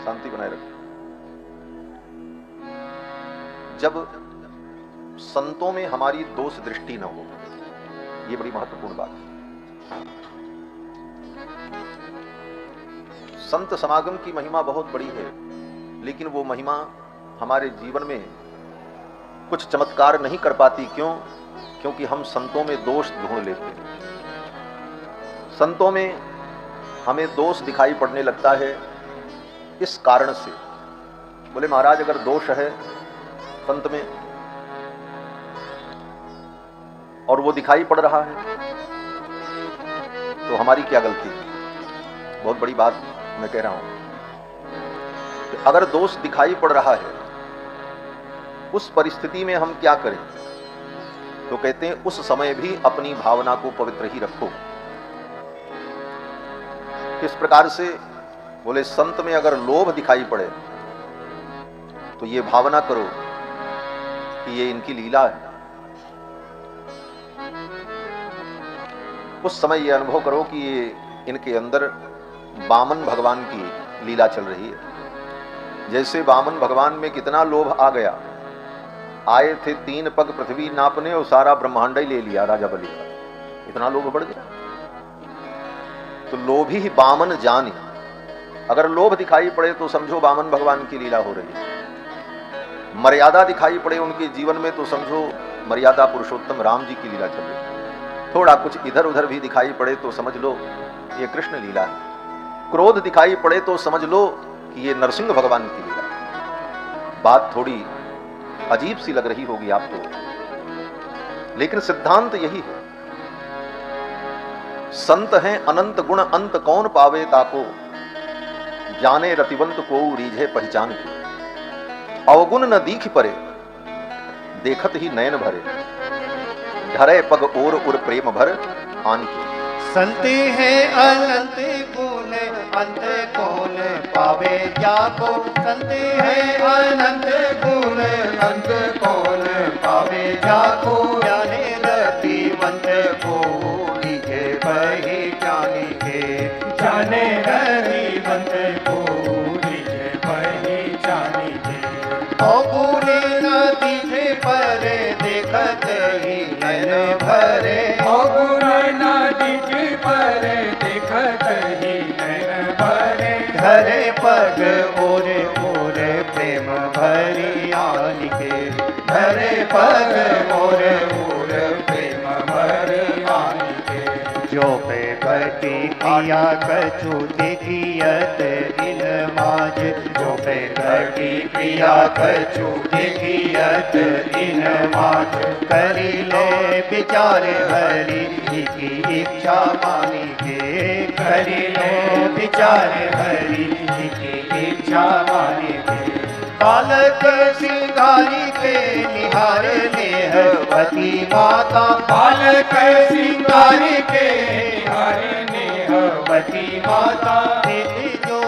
शांति बनाए रखें। जब संतों में हमारी दोष दृष्टि न हो, ये बड़ी महत्वपूर्ण बात है। संत समागम की महिमा बहुत बड़ी है, लेकिन वो महिमा हमारे जीवन में कुछ चमत्कार नहीं कर पाती। क्यों? क्योंकि हम संतों में दोष ढूंढ लेते हैं। संतों में हमें दोष दिखाई पड़ने लगता है इस कारण से, बोले महाराज अगर दोष है संत में और वो दिखाई पड़ रहा है तो हमारी क्या गलती है? बहुत बड़ी बात मैं कह रहा हूं कि अगर दोष दिखाई पड़ रहा है उस परिस्थिति में हम क्या करें? तो कहते हैं उस समय भी अपनी भावना को पवित्र ही रखो। किस प्रकार से? बोले संत में अगर लोभ दिखाई पड़े तो ये भावना करो कि ये इनकी लीला है। उस समय ये अनुभव करो कि ये इनके अंदर वामन भगवान की लीला चल रही है। जैसे वामन भगवान में कितना लोभ आ गया, आए थे 3 पग पृथ्वी नापने और सारा ब्रह्मांड ही ले लिया राजा बलि का, इतना लोभ बढ़ गया। तो लोभी ही वामन जानी। अगर लोभ दिखाई पड़े तो समझो वामन भगवान की लीला हो रही है। मर्यादा दिखाई पड़े उनके जीवन में तो समझो मर्यादा पुरुषोत्तम राम जी की लीला चल रही है। थोड़ा कुछ इधर उधर भी दिखाई पड़े तो समझ लो ये कृष्ण लीला है। क्रोध दिखाई पड़े तो समझ लो कि ये नरसिंह भगवान की लीला है। बात थोड़ी अजीब सी लग रही होगी आपको, लेकिन सिद्धांत यही है। संत हैं अनंत गुण अंत कौन पावे ताको, जाने रतिवंत को रीझे पहचान की। अवगुण न दीख परे, देखत ही नयन भरे, धरे पग और उर प्रेम भर आन की। संते हैं अनंत गुण अंत कौन पावे जाको, संते हैं अनंत गुण अंत कौन पावे जाको, जाने रतिवंत को रीझे पहचान के, जाने रतिवंत को रीझे पहचान के। अवगुण न दीखे परे, देखत ही नयन भरे, अवगुण न दीखे परे, देखत ही नयन भरे, धरे पग और प्रेम भरी आन के, धरे पग और प्रेम भरी आन के। जो पे कटी किया कछु देखियत इन माज, जो पे कटी किया कछु देखियत इन माज, करी ले विचार हरि की इच्छा मानी के, करी ले विचार हरि की इच्छा मानी के। बालक सिंगारी के निहार नेहवती माता, बालक सिंगारी के निहार नेहवती माता, देख जो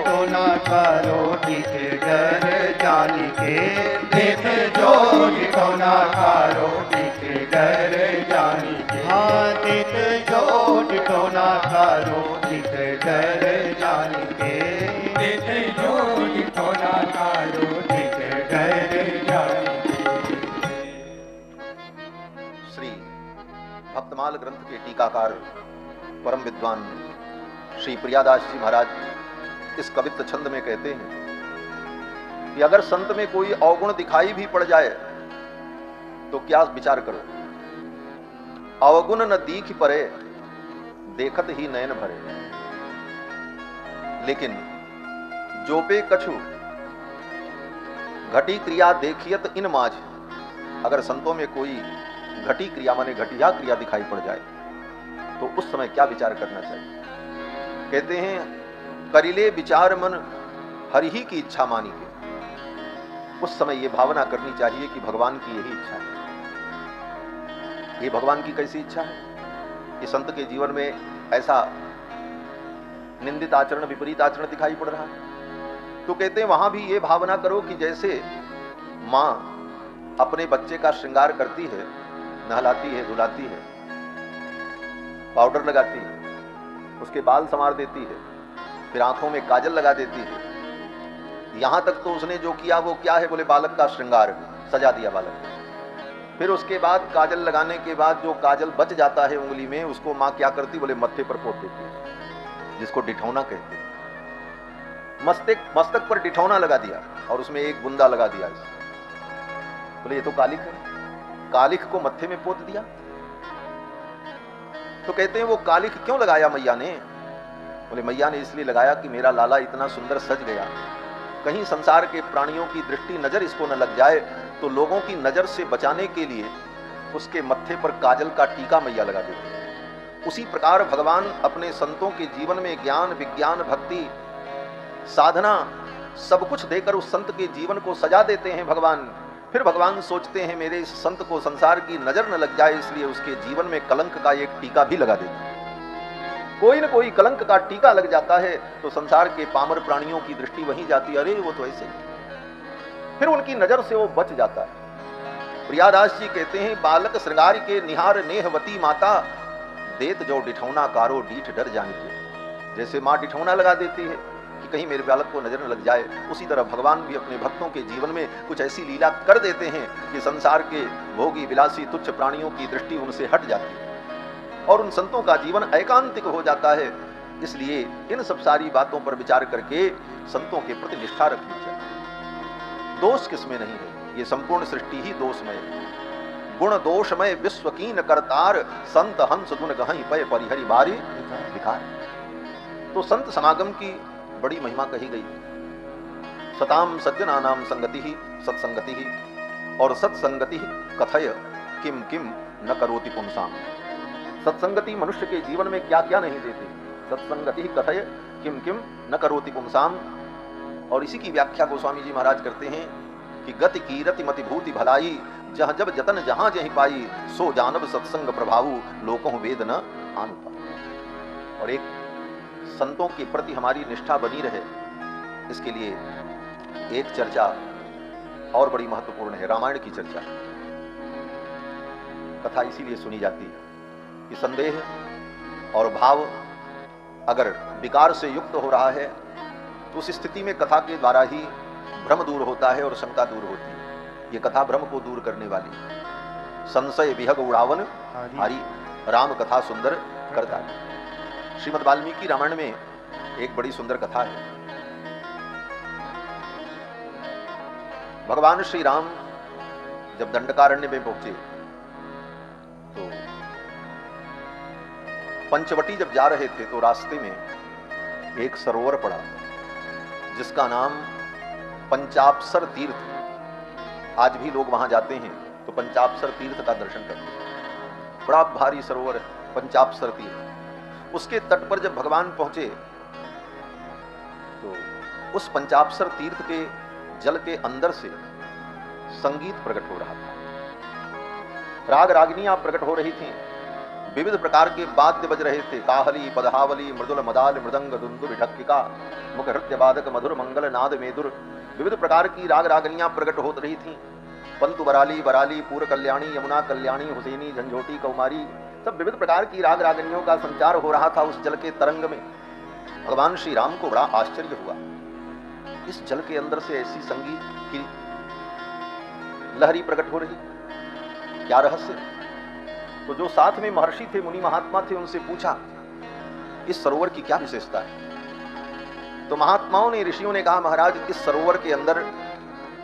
टोना करो दिख डर जान के, देख जो टोना करो दिख डर जान के। हाँ देख जो टोना करो दिख डर जान के, देख जो टोना करो दिख डर जान के। श्री भक्तमाल ग्रंथ के टीकाकार परम विद्वान श्री प्रियादास जी महाराज इस कवित्त छंद में कहते हैं कि अगर संत में कोई अवगुण दिखाई भी पड़ जाए तो क्या विचार करो? अवगुण न दीख परे, देखत ही नयन भरे। लेकिन जो पे कछु घटी क्रिया देखियत इन माज, अगर संतों में कोई घटी क्रिया माने घटिया क्रिया दिखाई पड़ जाए तो उस समय क्या विचार करना चाहिए? कहते हैं करिले विचार मन हरि ही की इच्छा मानी के। उस समय ये भावना करनी चाहिए कि भगवान की यही इच्छा है। ये भगवान की कैसी इच्छा है? कि संत के जीवन में ऐसा निंदित आचरण विपरीत आचरण दिखाई पड़ रहा है तो कहते हैं वहां भी ये भावना करो कि जैसे मां अपने बच्चे का श्रृंगार करती है, नहलाती है, धुलाती है, पाउडर लगाती है, उसके बाल संवार देती है, फिर आंखों में काजल लगा देती है, यहां तक तो उसने जो किया वो क्या है, बोले बालक का श्रृंगार, सजा दिया बालक। फिर उसके बाद काजल लगाने के बाद जो काजल बच जाता है उंगली में, उसको माँ क्या करती, बोले मत्थे पर पोत देती है, जिसको डिठौना कहते हैं। मस्तक पर डिठौना लगा दिया और उसमें एक बुंदा लगा दिया। बोले ये तो कालिक है, कालिक को मत्थे में पोत दिया। तो कहते हैं वो कालिक क्यों लगाया मैया ने? बोले मैया ने इसलिए लगाया कि मेरा लाला इतना सुंदर सज गया, कहीं संसार के प्राणियों की दृष्टि नजर इसको न लग जाए, तो लोगों की नजर से बचाने के लिए उसके मत्थे पर काजल का टीका मैया लगा देती है। उसी प्रकार भगवान अपने संतों के जीवन में ज्ञान, विज्ञान, भक्ति, साधना सब कुछ देकर उस संत के जीवन को सजा देते हैं भगवान। फिर भगवान सोचते हैं मेरे इस संत को संसार की नजर न लग जाए, इसलिए उसके जीवन में कलंक का एक टीका भी लगा देते हैं। कोई न कोई कलंक का टीका लग जाता है तो संसार के पामर प्राणियों की दृष्टि वहीं जाती है, अरे वो तो ऐसे, फिर उनकी नजर से वो बच जाता है। प्रियादास जी कहते हैं बालक श्रृंगार के निहार नेहवती माता, देत जो डिठौना कारो डीठ डर जानी। जैसे माँ डिठौना लगा देती है कि कहीं मेरे बालक को नजर न लग जाए, उसी तरह भगवान भी अपने भक्तों के जीवन में कुछ ऐसी लीला कर देते हैं कि संसार के भोगी विलासी तुच्छ प्राणियों की दृष्टि उनसे हट जाती है और उन संतों का जीवन एकांतिक हो जाता है। इसलिए इन सब सारी बातों पर विचार करके संतों के प्रति निष्ठा रखनी चाहिए। दोष किसमें नहीं है, ये संपूर्ण सृष्टि ही दोषमय है। गुण दोषमय विश्वकीन करतार, संत हंस गुण गहई पय परिहरि बारी विकार। तो संत समागम की बड़ी महिमा कही गई। सताम सज्जनानाम संगति ही सत्संगति ही, और सत्संगति ही कथय किम किम न करोति पुंसाम। सत्संगति मनुष्य के जीवन में क्या क्या नहीं देती, सत्संगति ही कथय किम किम न करोति पुंसाम। और इसी की व्याख्या गोस्वामी जी महाराज करते हैं कि गति कीरति मति भूति भलाई, जह जब जतन जहां जहीं पाई, सो जानब सत्संग प्रभावु लोकों वेद न आन पाई। और एक संतों के प्रति हमारी निष्ठा बनी रहे, इसके लिए एक चर्चा और बड़ी महत्वपूर्ण है, रामायण की चर्चा। कथा इसीलिए सुनी जाती है कि संदेह और भाव अगर विकार से युक्त हो रहा है तो उस स्थिति में कथा के द्वारा ही भ्रम दूर होता है और शंका दूर होती है। ये कथा भ्रम को दूर करने वाली, संशय विहग उड़ावन हारी, राम कथा सुंदर करता है। श्रीमद् वाल्मीकि रामायण में एक बड़ी सुंदर कथा है। भगवान श्री राम जब दंडकारण्य में पहुंचे तो पंचवटी जब जा रहे थे तो रास्ते में एक सरोवर पड़ा जिसका नाम पंचाप्सर तीर्थ। आज भी लोग वहां जाते हैं तो पंचाप्सर तीर्थ का दर्शन करते हैं। बड़ा भारी सरोवर है पंचाप्सर तीर्थ। उसके तट पर जब भगवान पहुंचे तो उस पंचाप्सर तीर्थ के जल के अंदर से संगीत प्रकट हो रहा था। राग रागिनियां प्रकट हो रही थीं, विविध प्रकार के वाद्य बज रहे थे, काहली पदहावली मृदुल मदाल मृदंग दुंदुभि ढक्किका मुख हृत्य वादक मधुर मंगल नाद मेदुर। विविध प्रकार की राग रागिनियां प्रकट हो रही थीं। पंतु बराली बराली पूर कल्याणी यमुना कल्याणी हुसैनी झंझोटी कौमारी, सब विविध प्रकार की राग रागिनियों का संचार हो रहा था उस जल के तरंग में। भगवान श्री राम को बड़ा आश्चर्य हुआ, इस जल के अंदर से ऐसी संगीत की लहरी प्रकट हो रही, क्या रहस्य? तो जो साथ में महर्षि थे, मुनि महात्मा थे, उनसे पूछा इस सरोवर की क्या विशेषता है? तो महात्माओं ने, ऋषियों ने कहा महाराज इस सरोवर के अंदर,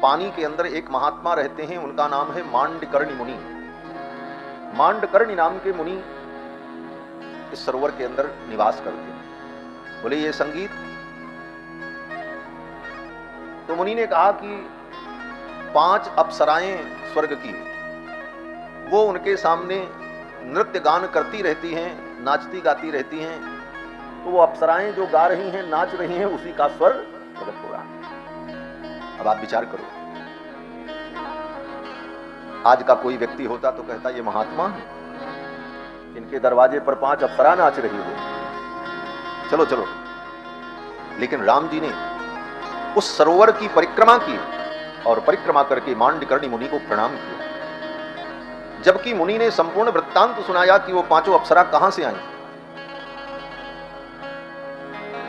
पानी के अंदर एक महात्मा रहते हैं, उनका नाम है मांडकर्णी मुनि। मांडकर्णी नाम के मुनि इस सरोवर के अंदर निवास करते हैं। बोले ये संगीत? तो मुनि ने कहा कि 5 अप्सराएं स्वर्ग की, वो उनके सामने नृत्य गान करती रहती हैं, नाचती गाती रहती हैं। तो वो अप्सराएं जो गा रही हैं, नाच रही हैं, उसी का स्वर प्रकट हो रहा है। अब आप विचार करो, आज का कोई व्यक्ति होता तो कहता ये महात्मा है, इनके दरवाजे पर 5 अप्सरा नाच रही हो, चलो चलो। लेकिन राम जी ने उस सरोवर की परिक्रमा की और परिक्रमा करके मांडकर्णी मुनि को प्रणाम किया। जबकि मुनि ने संपूर्ण वृत्तांत सुनाया कि वो 5 अप्सरा कहां से आई।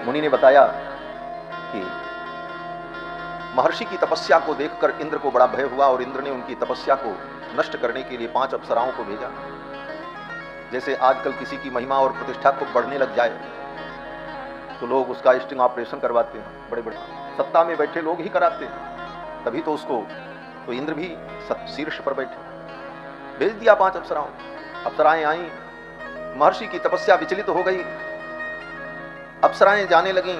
मुनि ने बताया कि महर्षि की तपस्या को देखकर इंद्र को बड़ा भय हुआ और इंद्र ने उनकी तपस्या को नष्ट करने के लिए 5 अप्सराओं को भेजा। जैसे आजकल किसी की महिमा और प्रतिष्ठा को बढ़ने लग जाए तो लोग उसका स्टिंग ऑपरेशन करवाते हैं, बड़े बड़े सत्ता में बैठे लोग ही कराते हैं, तभी तो उसको, तो इंद्र भी शीर्ष पर बैठे, भेज दिया 5 अप्सराओं। अप्सराएं आई, महर्षि की तपस्या विचलित हो गई, अप्सराएं जाने लगीं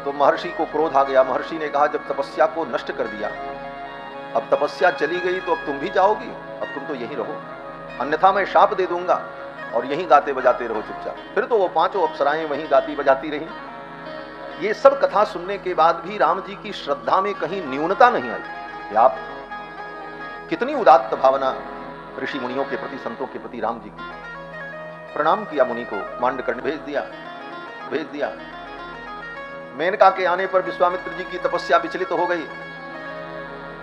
तो महर्षि को क्रोध आ गया। महर्षि ने कहा, जब तपस्या को नष्ट कर दिया, अब तपस्या चली गई तो अब तुम भी जाओगी, अब तुम तो यहीं रहो, अन्यथा मैं शाप दे दूंगा और यहीं गाते बजाते रहो चुपचाप। फिर तो वो 5 अप्सराएं वहीं गाती बजाती रहीं। ये सब कथा सुनने के बाद भी राम जी की श्रद्धा में कहीं न्यूनता नहीं आई। आप कितनी उदात्त भावना ऋषि मुनियों के प्रति, संतों के प्रति राम जी की। प्रणाम किया मुनि को, मांडकर्ण भेज दिया। मेनका के आने पर विश्वामित्र जी की तपस्या विचलित हो गई।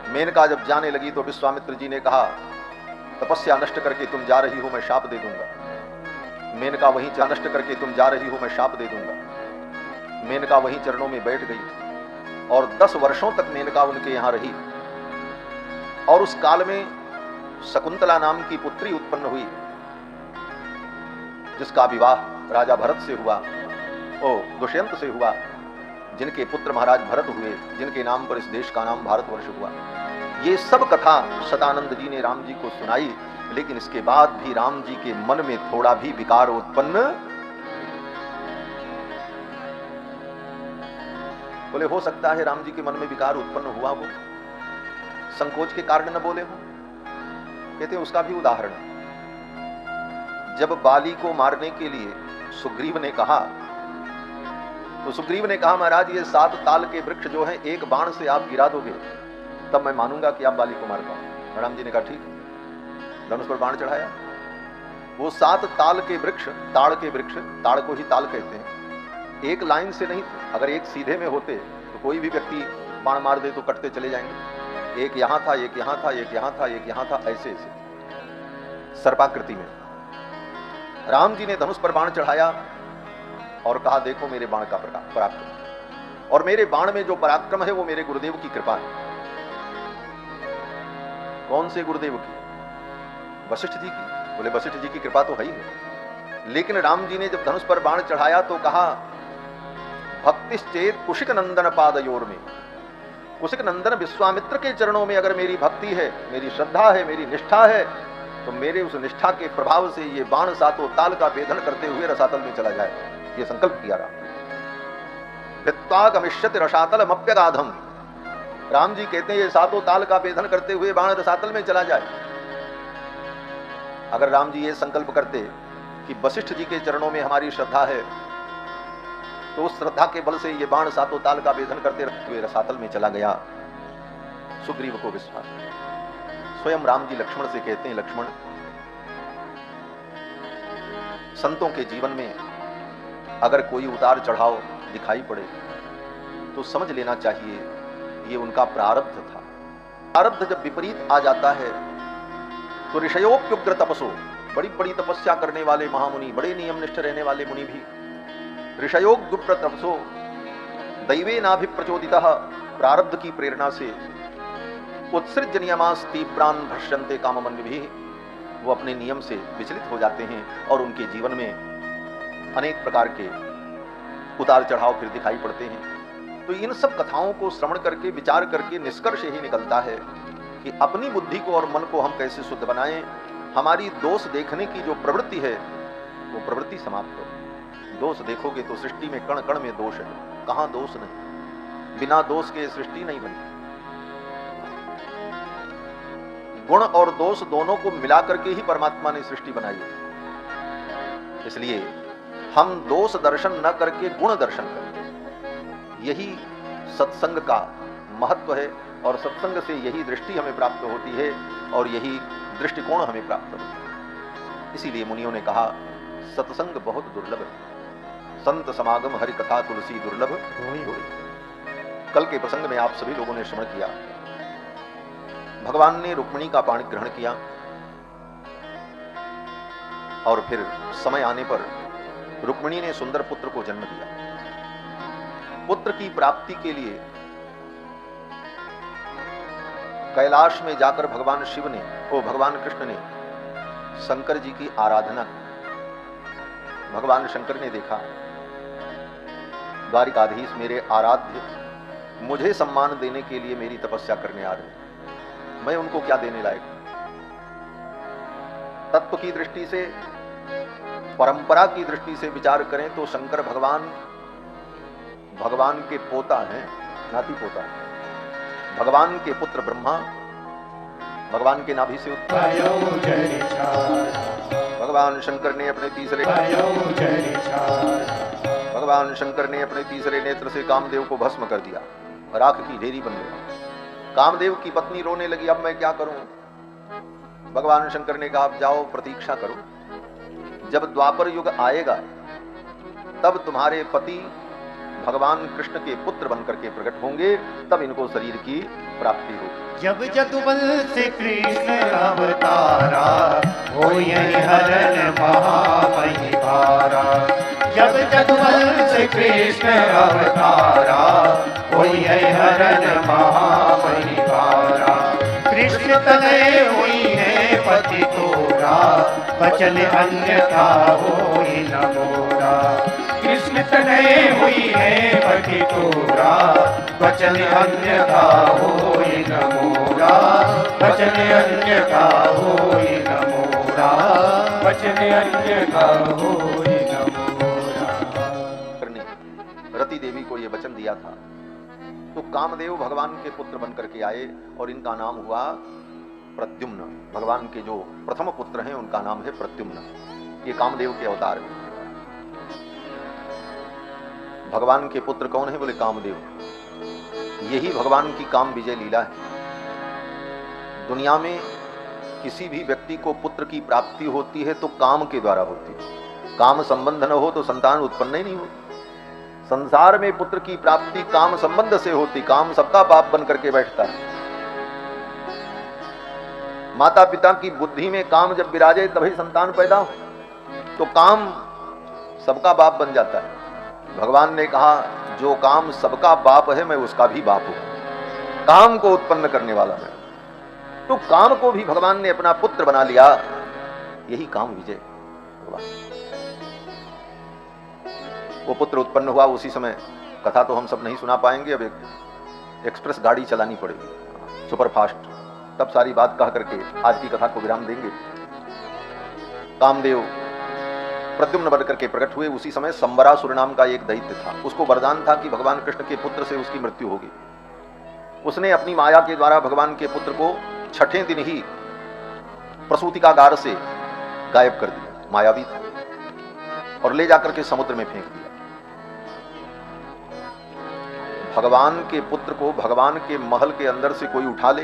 मेनका जब जाने लगी तो विश्वामित्र जी ने कहा, तपस्या नष्ट करके तुम जा रही हो, मैं शाप दे दूंगा। मेनका वहीं नष्ट करके तुम जा रही हो, मैं शाप दे दूंगा। मेनका वहीं चरणों में बैठ गई और 10 वर्षों तक मेनका उनके यहां रही। और उस काल में शकुंतला नाम की पुत्री उत्पन्न हुई, जिसका विवाह राजा भरत से हुआ, दुष्यंत से हुआ, जिनके पुत्र महाराज भरत हुए, जिनके नाम पर इस देश का नाम भारतवर्ष हुआ। ये सब कथा सदानंद जी ने राम जी को सुनाई, लेकिन इसके बाद भी राम जी के मन में थोड़ा भी विकार उत्पन्न, बोले हो सकता है राम जी के मन में विकार उत्पन्न हुआ हो, संकोच के कारण न बोले हो। कहते हैं उसका भी उदाहरण, जब बाली को मारने के लिए सुग्रीव ने कहा, तो सुग्रीव ने कहा, महाराज ये 7 ताल के वृक्ष जो हैं, एक बाण से आप गिरा दोगे तब मैं मानूंगा कि आप बाली को मार पाओ। राम जी ने कहा ठीक, धनुष पर बाण चढ़ाया। वो 7 ताल के वृक्ष, ताड़ के वृक्ष, ताड़ को ही ताल कहते हैं, एक लाइन से नहीं थे। अगर एक सीधे में होते तो कोई भी व्यक्ति बाण मार दे तो कटते चले जाएंगे। एक यहां था, एक यहां था, एक यहां था, एक यहां था, ऐसे ऐसे सर्पाकृति में। राम जी ने धनुष पर बाण चढ़ाया और कहा, देखो मेरे बाण का पराक्रम, और मेरे बाण में जो पराक्रम है वो मेरे गुरुदेव की कृपा है। कौन से गुरुदेव की? वशिष्ठ जी की। बोले वशिष्ठ जी की कृपा तो है ही है, लेकिन राम जी ने जब धनुष पर बाण चढ़ाया तो कहा, भक्तिश्चेत कुशिक नंदन पादयोर में, कुशिक नंदन विश्वामित्र के चरणों में अगर मेरी भक्ति है, मेरी श्रद्धा है, मेरी निष्ठा है, तो मेरे उस निष्ठा के प्रभाव से ये बाण 7 ताल का भेदन करते हुए रसातल में चला जाए। ये संकल्प किया राम। भित्वा गमिष्यति रसातलमप्यगाधम, राम जी कहते हैं ये 7 ताल का भेदन करते हुए बाण रसातल में चला जाए। अगर राम जी ये संकल्प करते कि वशिष्ठ जी के चरणों में हमारी श्रद्धा है, तो उस श्रद्धा के बल से ये बाण 7 ताल का भेदन करते हुए रसातल में चला गया। सुग्रीव को विश्वास। स्वयं राम जी लक्ष्मण से कहते हैं, लक्ष्मण, संतों के जीवन में अगर कोई उतार चढ़ाव दिखाई पड़े तो समझ लेना चाहिए ये उनका प्रारब्ध था। प्रारब्ध जब विपरीत आ जाता है तो ऋषयोप्युग्र तपसो, बड़ी बड़ी तपस्या करने वाले महामुनि, बड़े नियमनिष्ठ रहने वाले मुनि भी ऋषयोग्र तपसो दैवे नाभिप्रचोदितः, प्रारब्ध की प्रेरणा से उत्सृज्य नियमास तीव्रान भष्यन्ते काममन्विभिः, वो अपने नियम से विचलित हो जाते हैं और उनके जीवन में अनेक प्रकार के उतार चढ़ाव फिर दिखाई पड़ते हैं। तो इन सब कथाओं को श्रवण करके, विचार करके निष्कर्ष ही निकलता है कि अपनी बुद्धि को और मन को हम कैसे शुद्ध बनाएं। हमारी दोष देखने की जो प्रवृत्ति है वो प्रवृत्ति समाप्त हो। दोष देखोगे तो सृष्टि में कण कण में दोष है, कहां दोष नहीं। बिना दोष के सृष्टि नहीं बनी। गुण और दोष दोनों को मिलाकर के ही परमात्मा ने सृष्टि बनाई है। इसलिए हम दोष दर्शन न करके गुण दर्शन करें, यही सत्संग का महत्व है और सत्संग से यही दृष्टि हमें प्राप्त होती है और यही दृष्टिकोण हमें प्राप्त होता है। इसीलिए मुनियों ने कहा सत्संग बहुत दुर्लभ है, संत समागम हरि कथा तुलसी दुर्लभ होई होई। कल के प्रसंग में आप सभी लोगों ने श्रवण किया, भगवान ने रुक्मिणी का पाणी ग्रहण किया और फिर समय आने पर रुक्मिणी ने सुंदर पुत्र को जन्म दिया। पुत्र की प्राप्ति के लिए कैलाश में जाकर भगवान शिव ने, भगवान कृष्ण ने शंकर जी की आराधना की। भगवान शंकर ने देखा द्वारिकाधीश मेरे आराध्य मुझे सम्मान देने के लिए मेरी तपस्या करने आ रहे हैं, मैं उनको क्या देने लायक हूं? तत्व की दृष्टि से, परंपरा की दृष्टि से विचार करें तो शंकर भगवान के पोता हैं, नाती पोता हैं। भगवान के पुत्र ब्रह्मा भगवान के नाभि से भगवान शंकर ने अपने तीसरे नेत्र से कामदेव को भस्म कर दिया, राख की ढेरी बन गया। कामदेव की पत्नी रोने लगी, अब मैं क्या करूं? भगवान शंकर ने कहा, आप जाओ प्रतीक्षा करो, जब द्वापर युग आएगा तब तुम्हारे पति भगवान कृष्ण के पुत्र बनकर के प्रकट होंगे, तब इनको शरीर की प्राप्ति होगी। जब जदुवंश कृष्ण अवतारा होई हरण महामहिमारा। जब जदुवंश कृष्ण अवतारा होई हरण महामहिमारा। कृष्ण तनय हुई है पति तोरा, बचन अन्यथा होई न मोरा। कृष्ण तनय हुई है पति तोरा, बचन अन्यथा होई न मोरा। बचन अन्यथा होई न मोरा। बचन अन्यथा होई न मोरा। रति देवी को ये वचन दिया था, तो कामदेव भगवान के पुत्र बनकर के आए और इनका नाम हुआ प्रद्युम्न। भगवान के जो प्रथम पुत्र हैं उनका नाम है प्रद्युम्न। ये कामदेव के अवतार हैं। भगवान के पुत्र कौन है? बोले कामदेव। यही भगवान की काम विजय लीला है। दुनिया में किसी भी व्यक्ति को पुत्र की प्राप्ति होती है तो काम के द्वारा होती है। काम संबंध न हो तो संतान उत्पन्न ही नहीं होती। संसार में पुत्र की प्राप्ति काम संबंध से होती। काम सबका बाप बन करके बैठता है। माता पिता की बुद्धि में काम जब विराजे तभी संतान पैदा हो, तो काम सबका बाप बन जाता है। भगवान ने कहा, जो काम सबका बाप है मैं उसका भी बाप हूं, काम को उत्पन्न करने वाला मैं। तो काम को भी भगवान ने अपना पुत्र बना लिया। यही काम विजय भगवान। वो पुत्र उत्पन्न हुआ उसी समय। कथा तो हम सब नहीं सुना पाएंगे, अब एक एक्सप्रेस गाड़ी चलानी पड़ेगी, सुपरफास्ट, तब सारी बात कह करके आज की कथा को विराम देंगे। कामदेव प्रद्युम्न बन करके प्रकट हुए। उसी समय संबरासुर नाम का एक दैत्य था। उसको वरदान था कि भगवान कृष्ण के पुत्र से उसकी मृत्यु होगी। उसने अपनी माया के द्वारा भगवान के पुत्र को छठे दिन ही प्रसूतिकागार से गायब कर दिया, मायावी था, और ले जाकर के समुद्र में फेंक दिया। भगवान के पुत्र को भगवान के महल के अंदर से कोई उठा ले,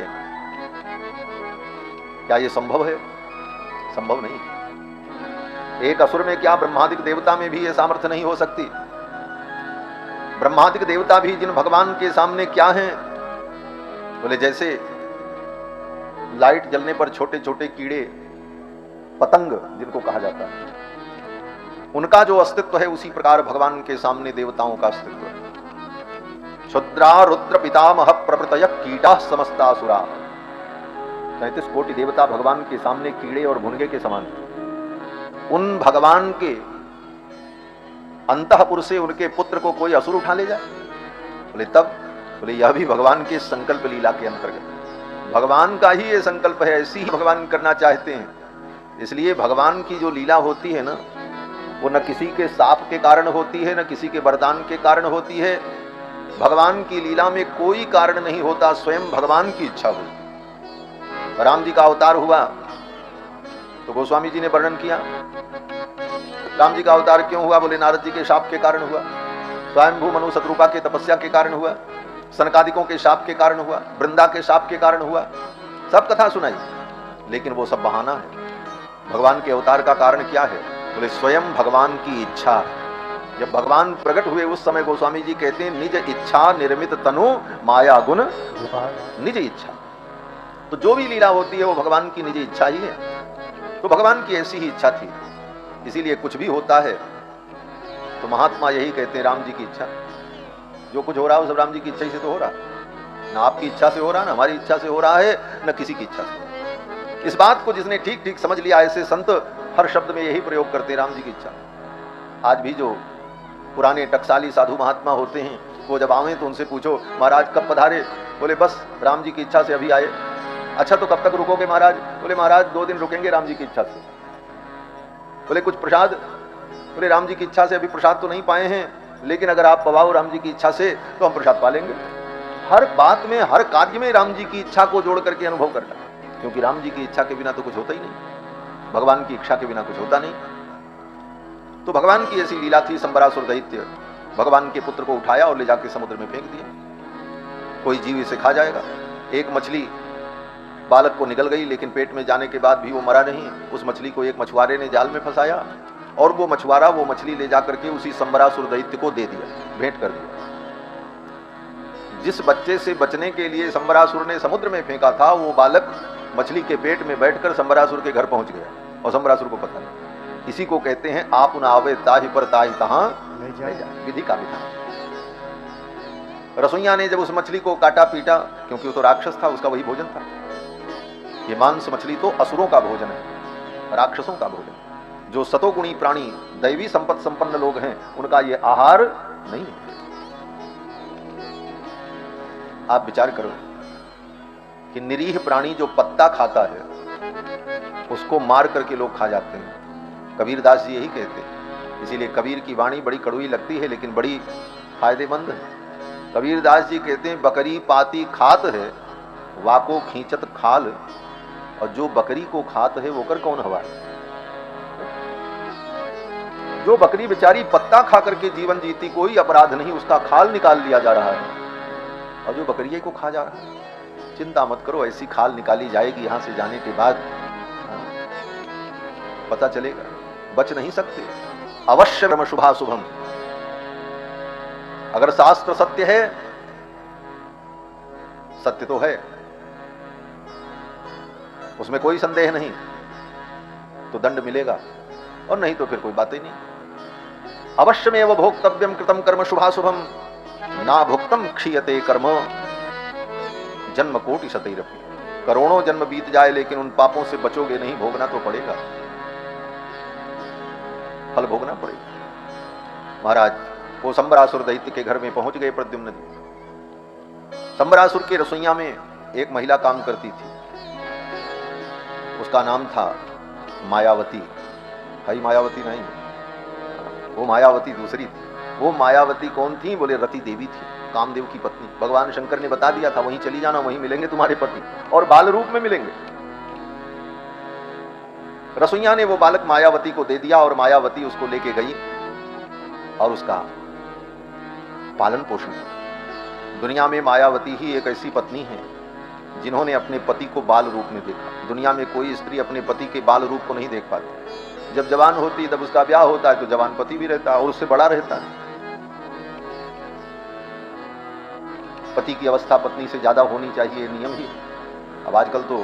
क्या यह संभव है? संभव नहीं। एक असुर में क्या, ब्रह्मादिक देवता में भी यह सामर्थ्य नहीं हो सकती। ब्रह्मादिक देवता भी जिन भगवान के सामने क्या हैं? बोले जैसे लाइट जलने पर छोटे छोटे कीड़े, पतंग जिनको कहा जाता है, उनका जो अस्तित्व है, उसी प्रकार भगवान के सामने देवताओं का अस्तित्व है। क्षुद्रा रुद्र पितामह प्रभृतय कीटा समस्तासुरा। 33 कोटि देवता भगवान के सामने कीड़े और भुनगे के समान। उन भगवान के अंतःपुर से उनके पुत्र को कोई असुर उठा ले जाए? बोले तब, बोले यह भी भगवान के संकल्प लीला के अंतर्गत। भगवान का ही ये संकल्प है, ऐसी ही भगवान करना चाहते हैं। इसलिए भगवान की जो लीला होती है ना, वो न किसी के शाप के कारण होती है, न किसी के वरदान के कारण होती है। भगवान की लीला में कोई कारण नहीं होता, स्वयं भगवान की इच्छा हुई। राम जी का अवतार हुआ तो गोस्वामी जी ने वर्णन किया। राम जी का अवतार क्यों हुआ? बोले नारद जी के शाप के कारण हुआ, स्वयंभू मनु शत्रुपा के तपस्या के कारण हुआ, सनकादिकों के शाप के कारण हुआ, वृंदा के शाप के कारण हुआ। सब कथा सुनाई, लेकिन वो सब बहाना है। भगवान के अवतार का कारण क्या है? बोले स्वयं भगवान की इच्छा। जब भगवान प्रकट हुए उस समय गोस्वामी जी कहते हैं, निज इच्छा निर्मित तनु माया गुण निज इच्छा। तो जो भी लीला होती है वो भगवान की निज इच्छा ही है। तो भगवान की ऐसी ही इच्छा थी। इसीलिए कुछ भी होता है तो महात्मा यही कहते हैं, राम जी की इच्छा। जो कुछ हो रहा है वो सब राम जी की इच्छा ही से तो हो रहा। ना आपकी इच्छा से हो रहा, ना हमारी इच्छा से हो रहा है, न किसी की इच्छा से। इस बात को जिसने ठीक ठीक समझ लिया, ऐसे संत हर शब्द में यही प्रयोग करते, राम जी की इच्छा। आज भी जो पुराने टकसाली साधु महात्मा होते हैं, वो जब आवे तो उनसे पूछो महाराज कब पधारे, बोले बस राम जी की इच्छा से अभी आए। अच्छा तो कब तक रुकोगे महाराज, बोले महाराज 2 दिन रुकेंगे राम जी की इच्छा से। बोले कुछ प्रसाद, बोले राम जी की इच्छा से अभी प्रसाद तो नहीं पाए हैं, लेकिन अगर आप पवाओ राम जी की इच्छा से तो हम प्रसाद पा लेंगे। हर बात में, हर कार्य में राम जी की इच्छा को जोड़ करके अनुभव करना, क्योंकि राम जी की इच्छा के बिना तो कुछ होता ही नहीं, भगवान की इच्छा के बिना कुछ होता नहीं। तो भगवान की ऐसी लीला थी, संबरासुर दैत्य भगवान के पुत्र को उठाया और ले जाके समुद्र में फेंक दिया, कोई जीव इसे खा जाएगा। एक मछली बालक को निगल गई, लेकिन पेट में जाने के बाद भी वो मरा नहीं। उस मछली को एक मछुआरे ने जाल में फंसाया और वो मछुआरा वो मछली ले जाकर के उसी संबरासुर दैत्य को दे दिया, भेंट कर दिया। जिस बच्चे से बचने के लिए संबरासुर ने समुद्र में फेंका था, वो बालक मछली के पेट में बैठकर संबरासुर के घर पहुंच गया और संबरासुर को पता नहीं। इसी को कहते हैं आप न आवे ताहि पर ताहि तहां ले जाए, विधि का विधान। रसोइया ने जब उस मछली को काटा पीटा, क्योंकि वो तो राक्षस था, उसका वही भोजन था। ये मांस मछली तो असुरों का भोजन है, राक्षसों का भोजन। जो सतोगुणी प्राणी, दैवी संपत्ति संपन्न लोग हैं, उनका ये आहार नहीं है। आप विचार करो कि निरीह प्राणी जो पत्ता खाता है, उसको मार करके लोग खा जाते हैं। कबीरदास जी यही कहते हैं। इसीलिए कबीर की वाणी बड़ी कड़वी लगती है, लेकिन बड़ी फायदेमंद है। कबीरदास जी कहते हैं बकरी पाती खात है, वाको खींचत खाल, और जो बकरी को खात है वो कर कौन हवा है। जो बकरी बेचारी पत्ता खा करके जीवन जीती, कोई अपराध नहीं, उसका खाल निकाल लिया जा रहा है, और जो बकरिये को खा जा रहा है। चिंता मत करो, ऐसी खाल निकाली जाएगी यहां से जाने के बाद, पता चलेगा, बच नहीं सकते। अवश्य कर्म शुभाशुभम, अगर शास्त्र सत्य है, सत्य तो है, उसमें कोई संदेह नहीं, तो दंड मिलेगा, और नहीं तो फिर कोई बात ही नहीं। अवश्यमेव भोक्तव्यम कृतम कर्म शुभाशुभम, ना भुक्तम क्षीयते कर्म जन्म कोटि शतैरपि। करोड़ों जन्म बीत जाए लेकिन उन पापों से बचोगे नहीं, भोगना तो पड़ेगा, फल भोगना पड़ेगा। महाराज वो संबरासुर दैत्य के घर में पहुंच गए प्रद्युम्न जी। संबरासुर के रसोइया में एक महिला काम करती थी, उसका नाम था मायावती। भाई मायावती नहीं, वो मायावती दूसरी थी। वो मायावती कौन थी, बोले रति देवी थी, कामदेव की पत्नी। भगवान शंकर ने बता दिया था वहीं चली जाना, वहीं मिलेंगे तुम्हारे पति, और बाल रूप में मिलेंगे। रसोइया ने वो बालक मायावती को दे दिया और मायावती उसको लेके गई और उसका पालन पोषण किया। दुनिया में मायावती ही एक ऐसी पत्नी है जिन्होंने अपने पति को बाल रूप में देखा। दुनिया में कोई स्त्री अपने पति के बाल रूप को नहीं देख पाती। जब जवान होती है, जब उसका ब्याह होता है तो जवान पति भी रहता है और उससे बड़ा रहता है। पति की अवस्था पत्नी से ज्यादा होनी चाहिए, नियम ही। अब आजकल तो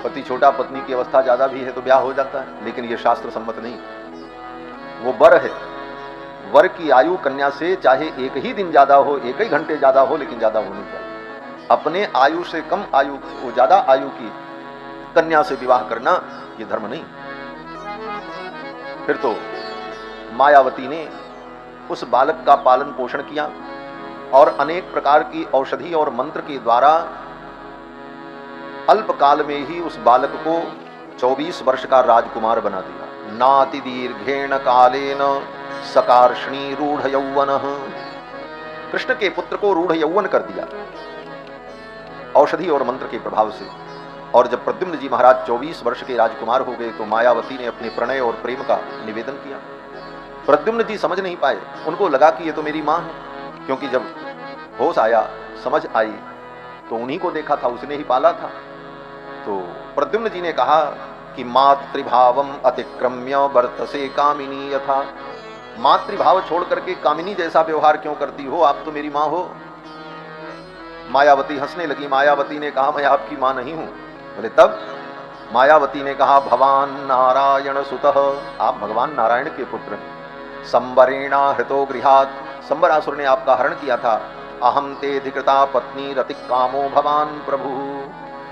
पति छोटा, पत्नी की अवस्था ज्यादा भी है तो ब्याह हो जाता है, लेकिन यह शास्त्र सम्मत नहीं। वो वर है, वर की आयु कन्या से चाहे एक ही दिन ज्यादा हो, एक ही घंटे ज्यादा हो, लेकिन ज्यादा होनी चाहिए। अपने आयु से कम आयु को ज्यादा आयु की कन्या से विवाह करना ये धर्म नहीं। फिर तो मायावती ने उस बालक का पालन पोषण किया और अनेक प्रकार की औषधि और मंत्र के द्वारा अल्प काल में ही उस बालक को 24 वर्ष का राजकुमार बना दिया। नाति दीर्घेण कालेन सकार्षणी रूढ़ यौवन, कृष्ण के पुत्र को रूढ़ यौवन कर दिया औषधि और मंत्र के प्रभाव से। और जब प्रद्युम्न जी महाराज 24 वर्ष के राजकुमार हो गए तो मायावती ने अपने प्रणय और प्रेम का निवेदन किया। प्रद्युम्न जी समझ नहीं पाए, उनको लगा कि ये तो मेरी मां है, क्योंकि जब होश आया, समझ आई तो उन्हीं को देखा था, उसने ही पाला था। तो प्रद्युम्न जी ने कहा कि मातृभावम अतिक्रम्य वर्तसे कामिनी यथा, मातृभाव छोड़ करके कामिनी जैसा व्यवहार क्यों करती हो, आप तो मेरी मां हो। मायावती हंसने लगी। मायावती ने कहा मैं आपकी मां नहीं हूं। बोले तब? मायावती ने कहा भवान नारायण सुतः, आप भगवान नारायण के पुत्र हैं। संबरेणा हृतो गृहात, संबरासुर ने आपका हरण किया था अहम ते अधिकृता पत्नी रति कामो भवान प्रभु।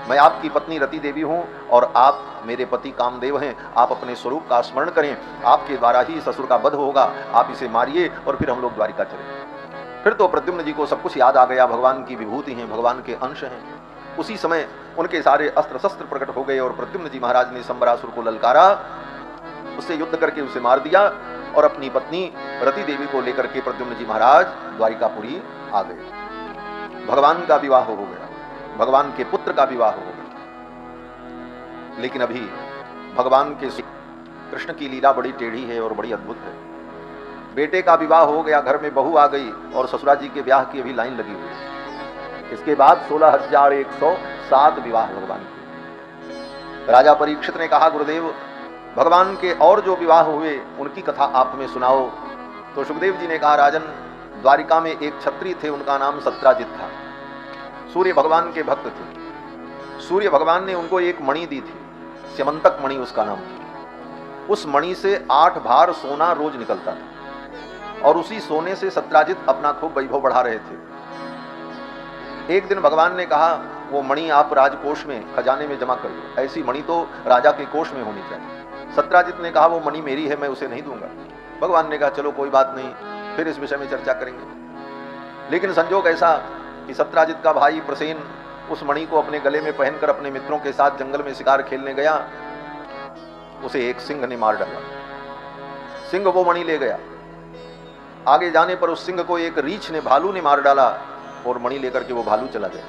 मैं आपकी पत्नी रति देवी हूँ और आप मेरे पति कामदेव हैं। आप अपने स्वरूप का स्मरण करें, आपके द्वारा ही ससुर का वध होगा, आप इसे मारिए और फिर हम लोग द्वारिका चलें। फिर तो प्रद्युम्न जी को सब कुछ याद आ गया, भगवान की विभूति हैं, भगवान के अंश हैं। उसी समय उनके सारे अस्त्र शस्त्र प्रकट हो गए और प्रद्युम्न जी महाराज ने संबरासुर को ललकारा, उससे युद्ध करके उसे मार दिया और अपनी पत्नी रति देवी को लेकर के प्रद्युम्न जी महाराज द्वारिकापुरी आ गए। भगवान का विवाह हो गया, भगवान के पुत्र का विवाह हो गया। लेकिन अभी भगवान के कृष्ण की लीला बड़ी टेढ़ी है और बड़ी अद्भुत है। बेटे का विवाह हो गया, घर में बहू आ गई और ससुरा जी के ब्याह की अभी लाइन लगी हुई है। इसके बाद 16,107 विवाह भगवान के। राजा परीक्षित ने कहा, गुरुदेव भगवान के और जो विवाह हुए उनकी कथा आप हमें सुनाओ। तो सुखदेव जी ने कहा, राजन द्वारिका में एक क्षत्रिय थे, उनका नाम सत्राजित था। सूर्य भगवान के भक्त थे। सूर्य भगवान ने उनको एक मणि दी थी, स्यमंतक मणि उसका नाम था। उस मणि से 8 भार सोना रोज निकलता था और उसी सोने से सत्राजित अपना खूब वैभव बढ़ा रहे थे। एक दिन भगवान ने कहा, वो मणि आप राजकोष में खजाने में जमा कर दो, ऐसी मणि तो राजा के कोष में होनी चाहिए। सत्राजित ने कहा, वो मणि मेरी है, मैं उसे नहीं दूंगा। भगवान ने कहा, चलो कोई बात नहीं, फिर इस विषय में चर्चा करेंगे। लेकिन संजोग ऐसा कि सत्राजित का भाई प्रसेन उस मणि को अपने गले में पहनकर अपने मित्रों के साथ जंगल में शिकार खेलने गया। उसे एक सिंह ने मार डाला। सिंह वो मणि ले गया। आगे जाने पर उस सिंह को एक रीछ ने, भालू ने मार डाला और मणि लेकर के वो भालू चला गया।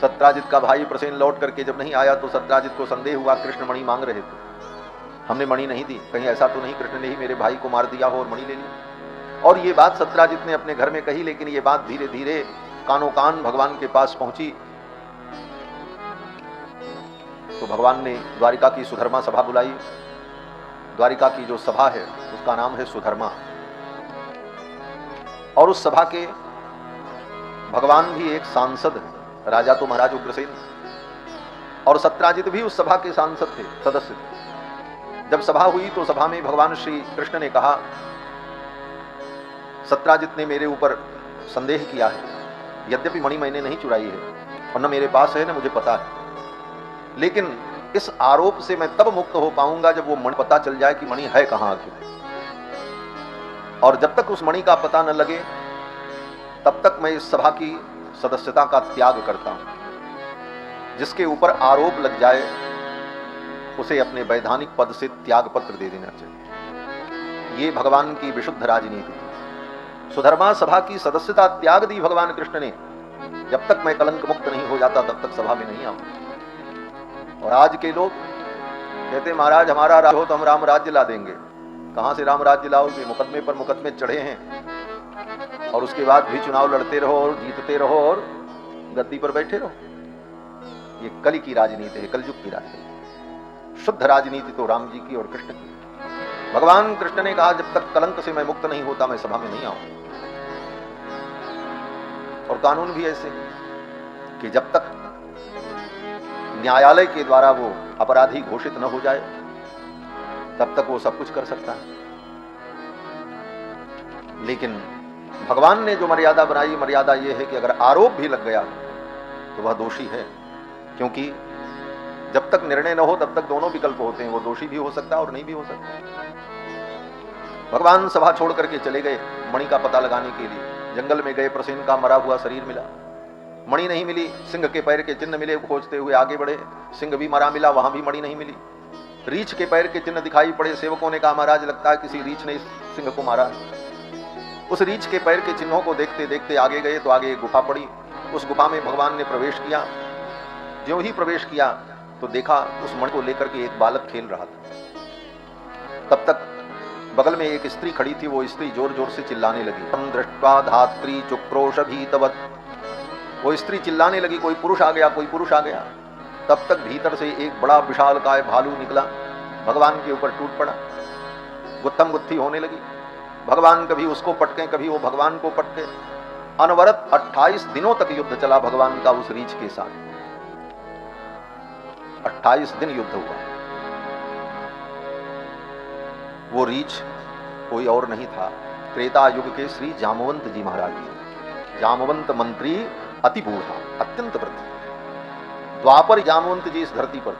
सत्राजित का भाई प्रसेन लौट करके जब नहीं आया तो सत्राजित को संदेह हुआ, कृष्ण मणि मांग रहे थे, हमने मणि नहीं दी, कहीं ऐसा तो नहीं कृष्ण ने ही मेरे भाई को मार दिया हो और मणि ले ली। और ये बात सत्राजित ने अपने घर में कही, लेकिन ये बात धीरे धीरे कानों कान भगवान के पास पहुंची। तो भगवान ने द्वारिका की सुधर्मा सभा बुलाई। द्वारिका की जो सभा है उसका नाम है सुधर्मा। और उस सभा के भगवान भी एक सांसद है, राजा तो महाराज उग्रसेन, और सत्राजित भी उस सभा के सांसद थे, सदस्य थे। जब सभा हुई तो सभा में भगवान श्री कृष्ण ने कहा, सत्राजित ने मेरे ऊपर संदेह किया है, यद्यपि मणि मैंने नहीं चुराई है और न मेरे पास है, न मुझे पता है, लेकिन इस आरोप से मैं तब मुक्त हो पाऊंगा जब वो मणि पता चल जाए कि मणि है कहां आखिर। और जब तक उस मणि का पता न लगे तब तक मैं इस सभा की सदस्यता का त्याग करता हूं। जिसके ऊपर आरोप लग जाए उसे अपने वैधानिक पद से त्याग पत्र दे देना चाहिए। ये भगवान की विशुद्ध राजनीति थी। सुधर्मा सभा की सदस्यता त्याग दी भगवान कृष्ण ने। जब तक मैं कलंक मुक्त नहीं हो जाता तब तक सभा में नहीं आऊंगा। और आज के लोग कहते, महाराज हमारा राज हो तो हम राम राज्य ला देंगे। कहां से राम राज्य लाओगे? मुकदमे पर मुकदमे चढ़े हैं और उसके बाद भी चुनाव लड़ते रहो और जीतते रहो और गद्दी पर बैठे रहो। ये कली की राजनीति है, कलयुग की राजनीति। शुद्ध राजनीति तो राम जी की और कृष्ण की। भगवान कृष्ण ने कहा, जब तक कलंक से मैं मुक्त नहीं होता मैं सभा में नहीं आऊंगा। और कानून भी ऐसे कि जब तक न्यायालय के द्वारा वो अपराधी घोषित न हो जाए तब तक वो सब कुछ कर सकता है। लेकिन भगवान ने जो मर्यादा बनाई, मर्यादा ये है कि अगर आरोप भी लग गया तो वह दोषी है, क्योंकि जब तक निर्णय न हो तब तक दोनों विकल्प होते हैं, वो दोषी भी हो सकता है और नहीं भी हो सकता। भगवान सभा छोड़ करके चले गए मणि का पता लगाने के लिए। जंगल में गए, प्रसेन का मरा हुआ शरीर मिला, मणि नहीं मिली। सिंह के पैर के चिन्ह मिले, खोजते हुए आगे बढ़े, सिंह भी मरा मिला, वहां भी मणि नहीं मिली। रीछ के पैर के चिन्ह दिखाई पड़े। सेवकों ने कहा, महाराज लगता है किसी रीछ ने इस सिंह को मारा है। उस रीछ के पैर के चिन्हों को देखते देखते आगे गए तो आगे एक गुफा पड़ी। उस गुफा में भगवान ने प्रवेश किया। ज्यों ही प्रवेश किया तो देखा उस मणि को लेकर के एक बालक खेल रहा था। तब तक बगल में एक स्त्री खड़ी थी। वो स्त्री जोर जोर से चिल्लाने लगी, दृष्ट्वा धात्री चुक्रोश भीतवत। वो स्त्री चिल्लाने लगी, कोई पुरुष आ गया, कोई पुरुष आ गया। तब तक भीतर से एक बड़ा विशालकाय भालू निकला, भगवान के ऊपर टूट पड़ा। गुत्थम गुत्थी होने लगी। भगवान कभी उसको पटके, कभी वो भगवान को पटके। अनवरत 28 दिनों तक युद्ध चला भगवान का उस रीछ के साथ। 28 दिन युद्ध हुआ। वो रीछ कोई और नहीं था, त्रेता युग के श्री जामवंत जी महाराज, जामवंत मंत्री, अति बूढ़ा, अत्यंत वृद्ध। द्वापर जामवंत जी इस धरती पर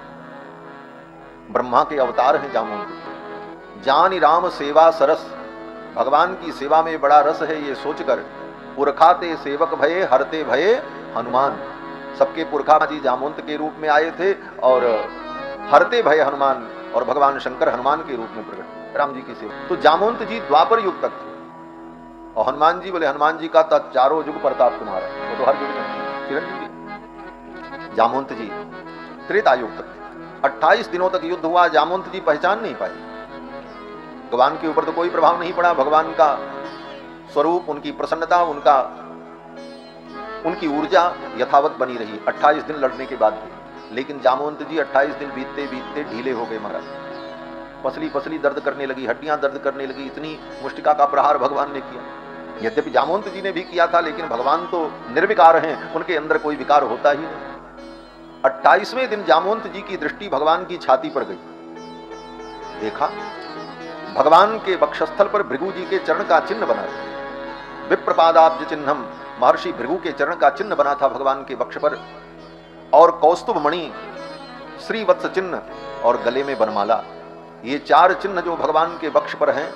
ब्रह्मा के अवतार हैं। जामवंत जानि राम सेवा सरस, भगवान की सेवा में बड़ा रस है ये सोचकर पुरखाते सेवक भये हरते भये हनुमान। सबके पुरखा जी जामवंत के रूप में आए थे और हरते भय हनुमान, और भगवान शंकर हनुमान के रूप में प्रकट राम जी की सेवा। तो जामवंत जी द्वापर युग तक थे और हनुमान जी बोले हनुमान जी का तो चारों युग प्रताप तुम्हारा, वो तो हर युग में चिरंजीवी। जामवंत जी त्रेता युग तक थे। 28 दिनों तक युद्ध हुआ, जामवंत जी पहचान नहीं पाए। भगवान के ऊपर तो कोई प्रभाव नहीं पड़ा, भगवान का स्वरूप, उनकी प्रसन्नता, उनकी ऊर्जा यथावत बनी रही 28 दिन लड़ने के बाद भी। लेकिन जामवंत जी 28 दिन बीतते बीतते ढीले हो गए महाराज। पसली पसली दर्द करने लगी, हड्डियां दर्द करने लगी, इतनी मुष्टिका का प्रहार भगवान ने किया। यद्यपि जामवंत जी ने भी किया था, लेकिन भगवान तो निर्विकार हैं, उनके अंदर कोई विकार होता ही नहीं। 28वें दिन जामवंत जी की दृष्टि भगवान की छाती पर गई। देखा भगवान के वक्षस्थल पर भृगु जी के चरण का चिन्ह बना था। विप्रपादाब्ज चिन्हम, महर्षि भृगु के चरण का चिन्ह बना था भगवान के वक्ष पर, और कौस्तुभ मणि, श्रीवत्स चिन्ह और गले में बनमाला। ये 4 चिन्ह जो भगवान के वक्ष पर हैं,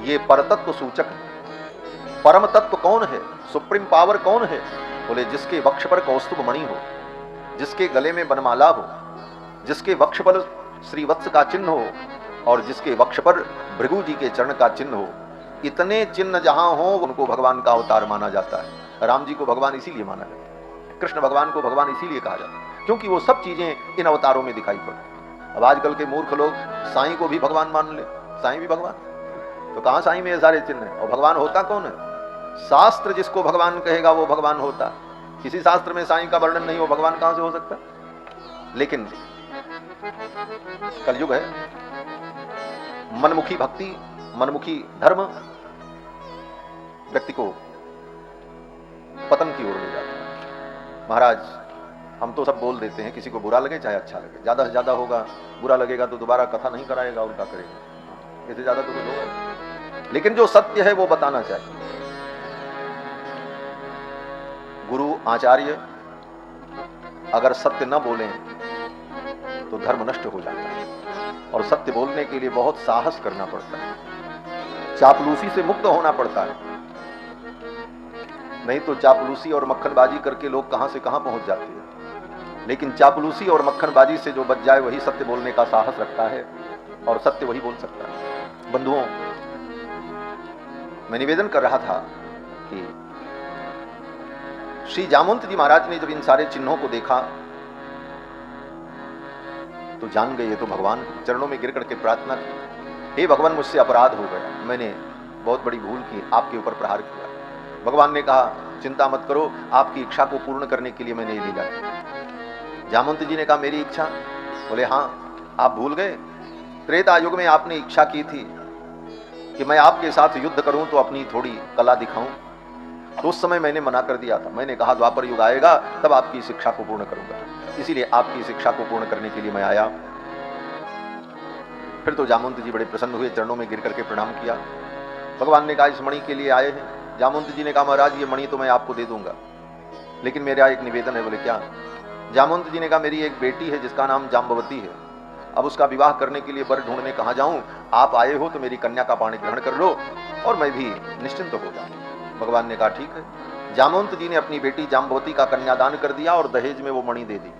ये परतत्व सूचक है। परम तत्व कौन है, सुप्रीम पावर कौन है? बोले जिसके वक्ष पर कौस्तुभ मणि हो, जिसके गले में बनमाला हो, जिसके वक्ष पर श्रीवत्स का चिन्ह हो और जिसके वक्ष पर भृगु जी के चरण का चिन्ह हो। इतने चिन्ह जहां हो उनको भगवान का अवतार माना जाता है। राम जी को भगवान इसीलिए माना जाता है, कृष्ण भगवान को भगवान इसीलिए कहा जाता है क्योंकि वो सब चीजें इन अवतारों में दिखाई पड़ती। अब आजकल के मूर्ख लोग साईं को भी भगवान मान ले, साईं भी भगवान, तो कहां साईं में ये सारे चिन्ह है? और भगवान होता कौन है? शास्त्र जिसको भगवान कहेगा वो भगवान होता। किसी शास्त्र में साईं का वर्णन नहीं हो, भगवान कहां से हो सकता? लेकिन कलयुग है, मनमुखी भक्ति, मनमुखी धर्म व्यक्ति को पतन की ओर ले जाता है। महाराज हम तो सब बोल देते हैं, किसी को बुरा लगे चाहे अच्छा लगे, ज्यादा से ज्यादा होगा, बुरा लगेगा तो दोबारा कथा नहीं कराएगा, उल्टा करेगा, इससे ज्यादा तो कुछ होगा। लेकिन जो सत्य है वो बताना चाहिए। गुरु आचार्य अगर सत्य न बोलें तो धर्म नष्ट हो जाता है, और सत्य बोलने के लिए बहुत साहस करना पड़ता है, चापलूसी से मुक्त होना पड़ता है। नहीं तो चापलूसी और मक्खनबाजी करके लोग कहां से कहां पहुंच जाते हैं। लेकिन चापलूसी और मक्खनबाजी से जो बच जाए वही सत्य बोलने का साहस रखता है, और सत्य वही बोल सकता है। बंधुओं, मैं निवेदन कर रहा था कि श्री जामवंत जी महाराज ने जब इन सारे चिन्हों को देखा तो जान गए ये तो भगवान। चरणों में गिर करके प्रार्थना की, हे भगवान मुझसे अपराध हो गया, मैंने बहुत बड़ी भूल की, आपके ऊपर प्रहार किया। भगवान ने कहा चिंता मत करो, आपकी इच्छा को पूर्ण करने के लिए मैंने ये लीला की। जामवंत जी ने कहा मेरी इच्छा? बोले हाँ, आप भूल गए, त्रेता युग में आपने इच्छा की थी कि मैं आपके साथ युद्ध करूं तो अपनी थोड़ी कला दिखाऊं, तो उस समय मैंने मना कर दिया था। मैंने कहा द्वापर युग आएगा तब आपकी शिक्षा को पूर्ण करूंगा, इसीलिए आपकी शिक्षा को पूर्ण करने के लिए मैं आया। फिर तो जामवंत जी बड़े प्रसन्न हुए, चरणों में गिर करके प्रणाम किया। भगवान ने कहा इस मणि के लिए आए हैं। जामवंत जी ने कहा महाराज ये मणि तो मैं आपको दे दूंगा, लेकिन मेरा एक निवेदन है। बोले क्या? जामवंत जी ने कहा मेरी एक बेटी है जिसका नाम जाम्बवती है, अब उसका विवाह करने के लिए वर ढूंढने कहाँ जाऊं? आप आए हो तो मेरी कन्या का पाणी ग्रहण कर लो और मैं भी निश्चिंत हो जाऊं। भगवान ने कहा ठीक है। जामवंत जी ने अपनी बेटी जाम्बवती का कन्यादान कर दिया और दहेज में वो मणि दे दी।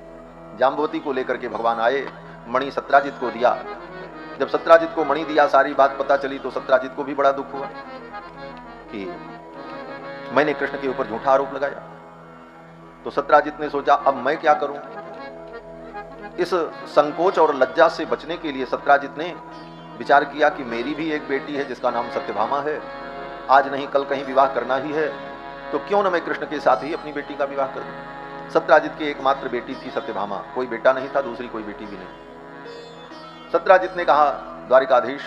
जाम्बवती को लेकर के भगवान आए, मणि सत्राजित को दिया। जब सत्राजित को मणि दिया, सारी बात पता चली तो सत्राजित को भी बड़ा दुख हुआ कि मैंने कृष्ण के ऊपर झूठा आरोप लगाया। तो सत्राजित ने सोचा अब मैं क्या करूं। इस संकोच और लज्जा से बचने के लिए सत्राजित ने विचार किया कि मेरी भी एक बेटी है जिसका नाम सत्यभामा है, आज नहीं कल कहीं विवाह करना ही है, तो क्यों न मैं कृष्ण के साथ ही अपनी बेटी का विवाह कर दूं। सत्राजित की एकमात्र बेटी थी सत्यभामा, कोई बेटा नहीं था, दूसरी कोई बेटी भी नहीं। सत्राजित ने कहा द्वारिकाधीश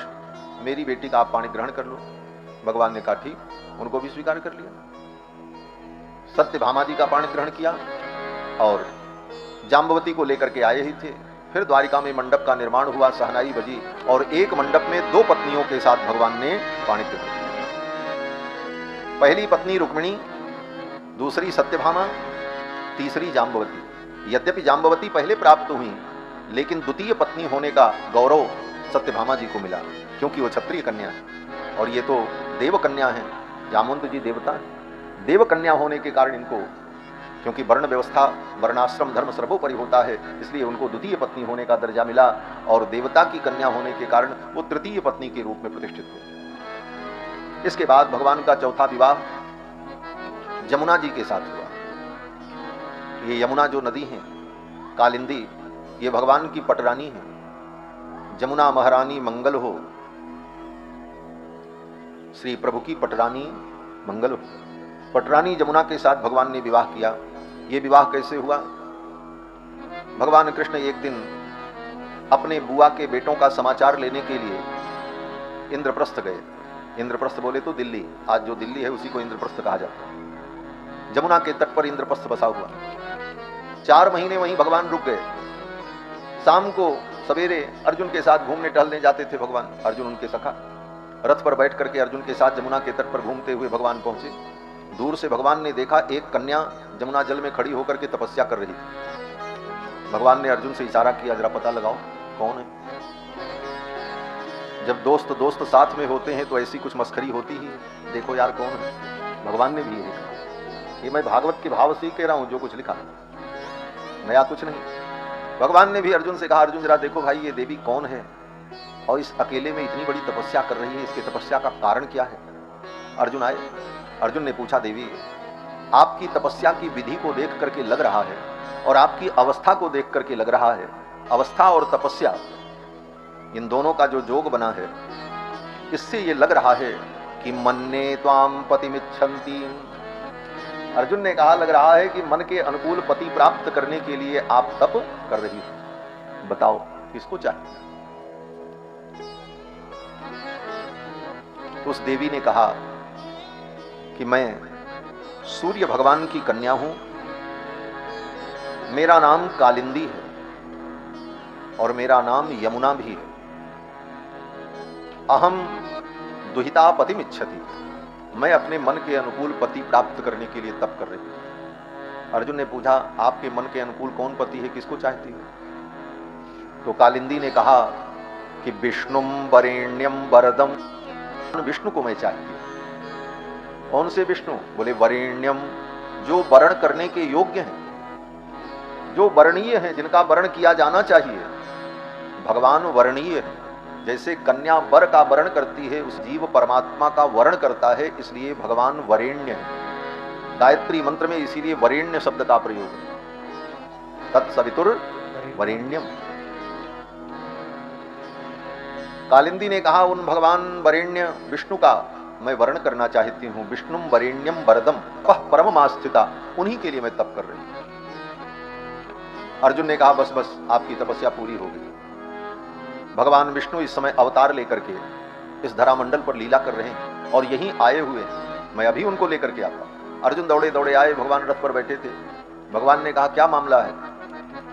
मेरी बेटी का आप पाणी ग्रहण कर लो। भगवान ने कहा ठीक, उनको भी स्वीकार कर लिया। सत्यभामा जी का पाणी ग्रहण किया और जाम्बवती को लेकर के आए ही थे। फिर द्वारिका में मंडप का निर्माण हुआ, सहनाई बजी और एक मंडप में 2 पत्नियों के साथ भगवान ने पाणी ग्रहण किया। पहली पत्नी रुक्मिणी, दूसरी सत्यभामा, तीसरी जाम्बवती। यद्यपि जाम्बवती पहले प्राप्त हुई, लेकिन द्वितीय पत्नी होने का गौरव सत्यभामा जी को मिला, क्योंकि वो क्षत्रिय कन्या है और ये तो देव कन्या है। जामवंत जी देवता है। देव कन्या होने के कारण इनको, क्योंकि वर्ण व्यवस्था वर्णाश्रम धर्म सर्वोपरि होता है, इसलिए उनको द्वितीय पत्नी होने का दर्जा मिला और देवता की कन्या होने के कारण वो तृतीय पत्नी के रूप में प्रतिष्ठित हुए। इसके बाद भगवान का चौथा विवाह जमुना जी के साथ हुआ। ये यमुना जो नदी है कालिंदी, ये भगवान की पटरानी है। जमुना महारानी मंगल हो, श्री प्रभु की पटरानी मंगल हो। पटरानी जमुना के साथ भगवान ने विवाह किया। ये विवाह कैसे हुआ? भगवान कृष्ण एक दिन अपने बुआ के बेटों का समाचार लेने के लिए इंद्रप्रस्थ गए। इंद्रप्रस्थ बोले तो दिल्ली, आज जो दिल्ली है उसी को इंद्रप्रस्थ कहा जाता है। जमुना के तट पर इंद्रप्रस्थ बसा हुआ। 4 महीने वहीं भगवान रुक गए। शाम को सवेरे अर्जुन के साथ घूमने टहलने जाते थे भगवान। अर्जुन उनके सखा, रथ पर बैठ करके अर्जुन के साथ जमुना के तट पर घूमते हुए भगवान पहुंचे। दूर से भगवान ने देखा एक कन्या जमुना जल में खड़ी होकर के तपस्या कर रही थी। भगवान ने अर्जुन से इशारा किया, जरा पता लगाओ कौन है। जब दोस्त दोस्त साथ में होते हैं तो ऐसी कुछ मस्खरी होती ही, देखो यार कौन है। भगवान ने भी यही कहा। ये मैं भागवत के भाव से ही कह रहा हूं, जो कुछ लिखा नया कुछ नहीं। भगवान ने भी अर्जुन से कहा, अर्जुन जरा देखो भाई ये देवी कौन है और इस अकेले में इतनी बड़ी तपस्या कर रही है, इसकी तपस्या का कारण क्या है। अर्जुन आए। अर्जुन ने पूछा, देवी आपकी तपस्या की विधि को देख करके लग रहा है और आपकी अवस्था को देख करके लग रहा है, अवस्था और तपस्या इन दोनों का जो जोग बना है, इससे ये लग रहा है कि मन्ने त्वाम पतिमिच्छन्ति। अर्जुन ने कहा, लग रहा है कि मन के अनुकूल पति प्राप्त करने के लिए आप तप कर रही हो। बताओ किसको चाहिए। उस देवी ने कहा कि मैं सूर्य भगवान की कन्या हूं, मेरा नाम कालिंदी है और मेरा नाम यमुना भी है। अहम दुहिता पतिमिच्छति, मैं अपने मन के अनुकूल पति प्राप्त करने के लिए तप कर रही हूं। अर्जुन ने पूछा, आपके मन के अनुकूल कौन पति है, किसको चाहती है। तो कालिंदी ने कहा कि विष्णुम वरेण्यम वरदम, विष्णु को मैं चाहती हूं। कौन से विष्णु? बोले वरेण्यम, जो वर्ण करने के योग्य हैं, जो वर्णीय हैं, जिनका वर्ण किया जाना चाहिए। भगवान वर्णीय है। जैसे कन्या वर का वर्ण करती है, उस जीव परमात्मा का वर्ण करता है, इसलिए भगवान वरेण्य है। गायत्री मंत्र में इसीलिए वरेण्य शब्द का प्रयोग है। तत्सवितुर वरेण्यम। कालिंदी ने कहा, उन भगवान वरेण्य विष्णु का मैं वर्ण करना चाहती हूं। विष्णुम वरेण्यम वरदम वह परममास्थिता, उन्हीं के लिए मैं तप कर रही हूं। अर्जुन ने कहा, बस बस आपकी तपस्या पूरी हो गई। भगवान विष्णु इस समय अवतार लेकर के इस धरामंडल पर लीला कर रहे हैं और यहीं आए हुए हैं। मैं अभी उनको लेकर के आता। अर्जुन दौड़े दौड़े आए, भगवान रथ पर बैठे थे। भगवान ने कहा, क्या मामला है।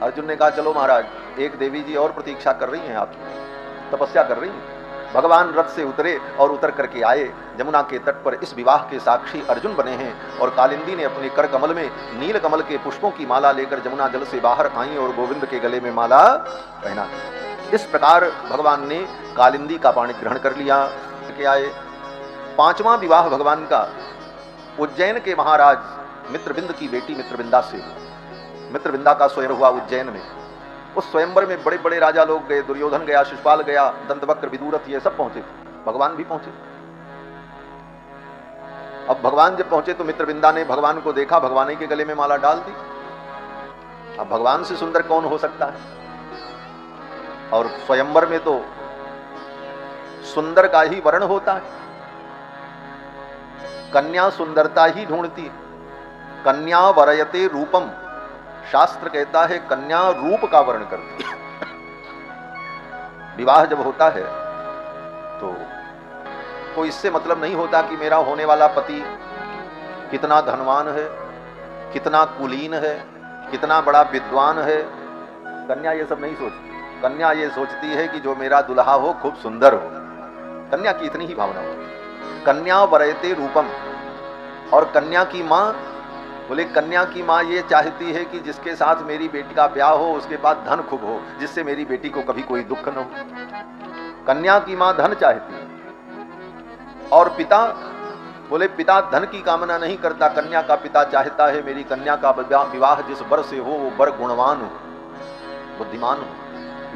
अर्जुन ने कहा, चलो महाराज, एक देवी जी और प्रतीक्षा कर रही हैं, आप तपस्या कर रही हैं। भगवान रथ से उतरे और उतर करके आए। जमुना के तट पर इस विवाह के साक्षी अर्जुन बने हैं और कालिंदी ने अपने कर कमल में नील कमल के पुष्पों की माला लेकर जमुना जल से बाहर आई और गोविंद के गले में माला पहना। इस प्रकार भगवान ने कालिंदी का पाणी ग्रहण कर लिया। के आए 5वां विवाह भगवान का उज्जैन के महाराज मित्रविंद की बेटी मित्रविंदा से। मित्रविंदा का स्वयं हुआ उज्जैन में। उस स्वयंवर में बड़े बड़े राजा लोग गए, दुर्योधन गया, शिशुपाल गया, दंतवक्र, विदुरथ, ये सब पहुंचे थे। भगवान भी पहुंचे। अब भगवान जब पहुंचे तो मित्रविंदा ने भगवान को देखा, भगवान के गले में माला डाल दी। अब भगवान से सुंदर कौन हो सकता है। और स्वयंवर में तो सुंदर का ही वर्ण होता है। कन्या सुंदरता ही ढूंढती। कन्या वरयते रूपम, शास्त्र कहता है कन्या रूप का वर्ण करती है। विवाह जब होता है तो इससे मतलब नहीं होता कि मेरा होने वाला पति कितना धनवान है, कितना कुलीन है, कितना बड़ा विद्वान है। कन्या ये सब नहीं सोचती। कन्या ये सोचती है कि जो मेरा दुल्हा हो खूब सुंदर हो। कन्या की इतनी ही भावना होती है। कन्या वरयते रूपम, और कन्या की माँ, बोले कन्या की माँ ये चाहती है कि जिसके साथ मेरी बेटी का ब्याह हो उसके पास धन खूब हो, जिससे मेरी बेटी को कभी कोई दुख न हो। कन्या की माँ धन चाहती है। और पिता, बोले पिता धन की कामना नहीं करता, कन्या का पिता चाहता है मेरी कन्या का विवाह जिस वर से हो वो वर गुणवान हो, बुद्धिमान हो,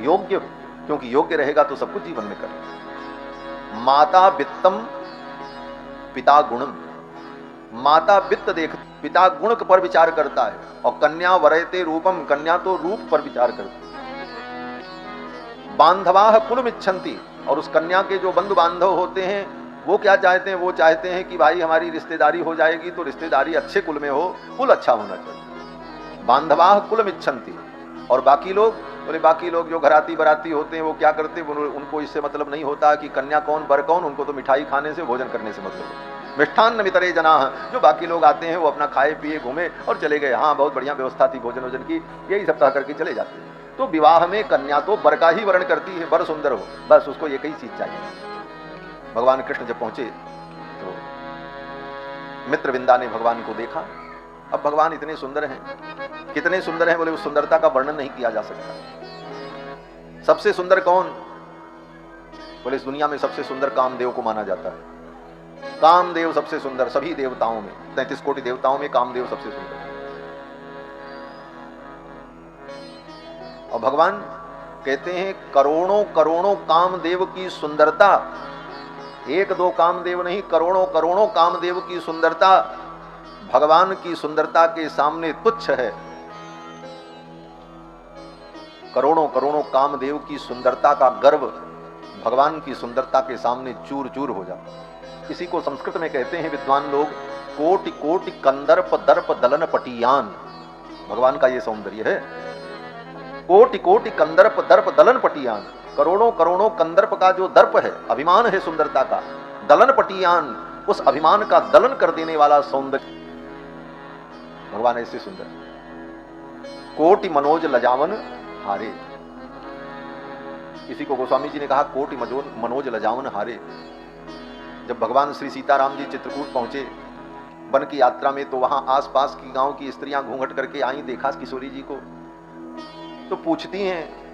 योग्य हो, क्योंकि योग्य रहेगा तो सब कुछ जीवन में कर। माता वित्तम पिता गुणम, माता वित्त देख, पिता गुण पर विचार करता है, और कन्या वरयते रूपम, कन्या तो रूप पर विचार करती है। बांधवाह कुलम इच्छन्ति, और उस कन्या के जो बंधु बांधव होते हैं वो क्या चाहते हैं, वो चाहते हैं कि भाई हमारी रिश्तेदारी हो जाएगी तो रिश्तेदारी अच्छे कुल में हो, कुल अच्छा होना चाहिए। बांधवाह कुलम इच्छन्ति। और बाकी लोग, बोले बाकी लोग जो घराती बराती होते हैं वो क्या करते हैं, उनको इससे मतलब नहीं होता कि कन्या कौन बर कौन, उनको तो मिठाई खाने से भोजन करने से मतलब है। मिष्ठान्न वितरे जना, जो बाकी लोग आते हैं वो अपना खाए पिए घूमे और चले गए, हाँ बहुत बढ़िया व्यवस्था थी भोजन वोजन की, यही सब कह करके चले जाते हैं। तो विवाह में कन्या तो बर का ही वर्ण करती है, बर सुंदर हो, बस उसको एक ही चीज चाहिए। भगवान कृष्ण जब पहुंचे तो मित्रविंदा ने भगवान को देखा। अब भगवान इतने सुंदर हैं, कितने सुंदर हैं, बोले उस सुंदरता का वर्णन नहीं किया जा सकता। सबसे सुंदर कौन, बोले इस दुनिया में सबसे सुंदर कामदेव को माना जाता है। कामदेव सबसे सुंदर, सभी देवताओं में 33 कोटि देवताओं में कामदेव सबसे सुंदर। और भगवान कहते हैं करोड़ों करोड़ों कामदेव की सुंदरता, एक दो कामदेव नहीं, करोड़ों करोड़ों कामदेव की सुंदरता भगवान की सुंदरता के सामने तुच्छ है। करोड़ों करोड़ों कामदेव की सुंदरता का गर्व भगवान की सुंदरता के सामने चूर चूर हो जाता। इसी को संस्कृत में कहते हैं विद्वान लोग, कोटि कोटि कंदर्प दर्प दलन पटियान। भगवान का ये सौंदर्य है, कोटि कोटि कंदर्प दर्प दलन पटियान। करोड़ों करोड़ों कंदर्प का जो दर्प है, अभिमान है सुंदरता का, दलन पटियान, उस अभिमान का दलन कर देने वाला सौंदर्य। भगवान ऐसे सुंदर। कोटि मनोज लजावन हारे, इसी को गोस्वामी जी ने कहा कोटि मनोज लजावन हारे। जब भगवान श्री सीताराम जी चित्रकूट पहुंचे वन की यात्रा में, तो वहां आसपास की गांव की स्त्रियां घूंघट करके आई, देखा किशोरी जी को, तो पूछती हैं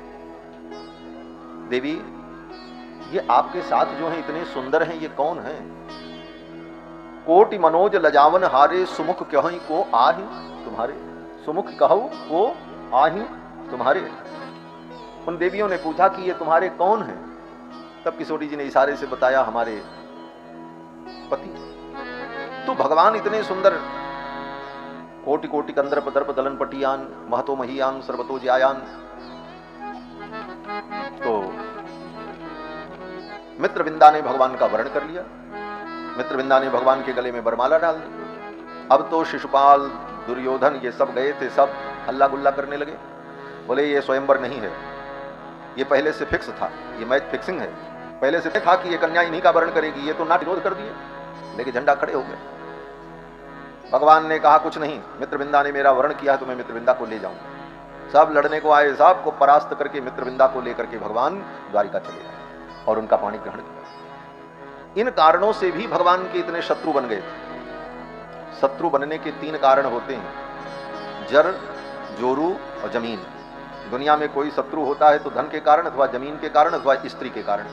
देवी ये आपके साथ जो हैं इतने सुंदर हैं, ये कौन हैं? कोटि मनोज लजावन हारे, सुमुख कहीं को आहि तुम्हारे, सुमुख कहो को आहि तुम्हारे। उन देवियों ने पूछा कि ये तुम्हारे कौन हैं? तब किशोरी जी ने इशारे से बताया हमारे पति। तो भगवान इतने सुंदर, कोटि कोटि कंदर्प दर्प दलन पटियान, महतो महियान सर्वतो ज्यायान। तो मित्रविंदा ने भगवान का वर्ण कर लिया। मित्रविंदा ने भगवान के गले में वरमाला डाल दी। अब तो शिशुपाल, दुर्योधन ये सब गए थे, सब हल्ला गुल्ला करने लगे। बोले ये स्वयंवर नहीं है, ये पहले से फिक्स था, ये मैच फिक्सिंग है। पहले से था कि ये कन्या इन्हीं का वर्ण करेगी, ये तो नाट विरोध कर दिए, लेकिन झंडा खड़े हो गए। भगवान ने कहा कुछ नहीं, मित्रविंदा ने मेरा वर्ण किया तो मैं मित्रविंदा को ले जाऊंगा। सब लड़ने को आए, सबको परास्त करके मित्रविंदा को लेकर के भगवान द्वारिका चले आए और उनका पाणी ग्रहण किया। इन कारणों से भी भगवान के इतने शत्रु बन गए थे। शत्रु बनने के 3 कारण होते हैं, जर, जोरू और जमीन। दुनिया में कोई शत्रु होता है तो धन के कारण अथवा जमीन के कारण अथवा स्त्री के कारण।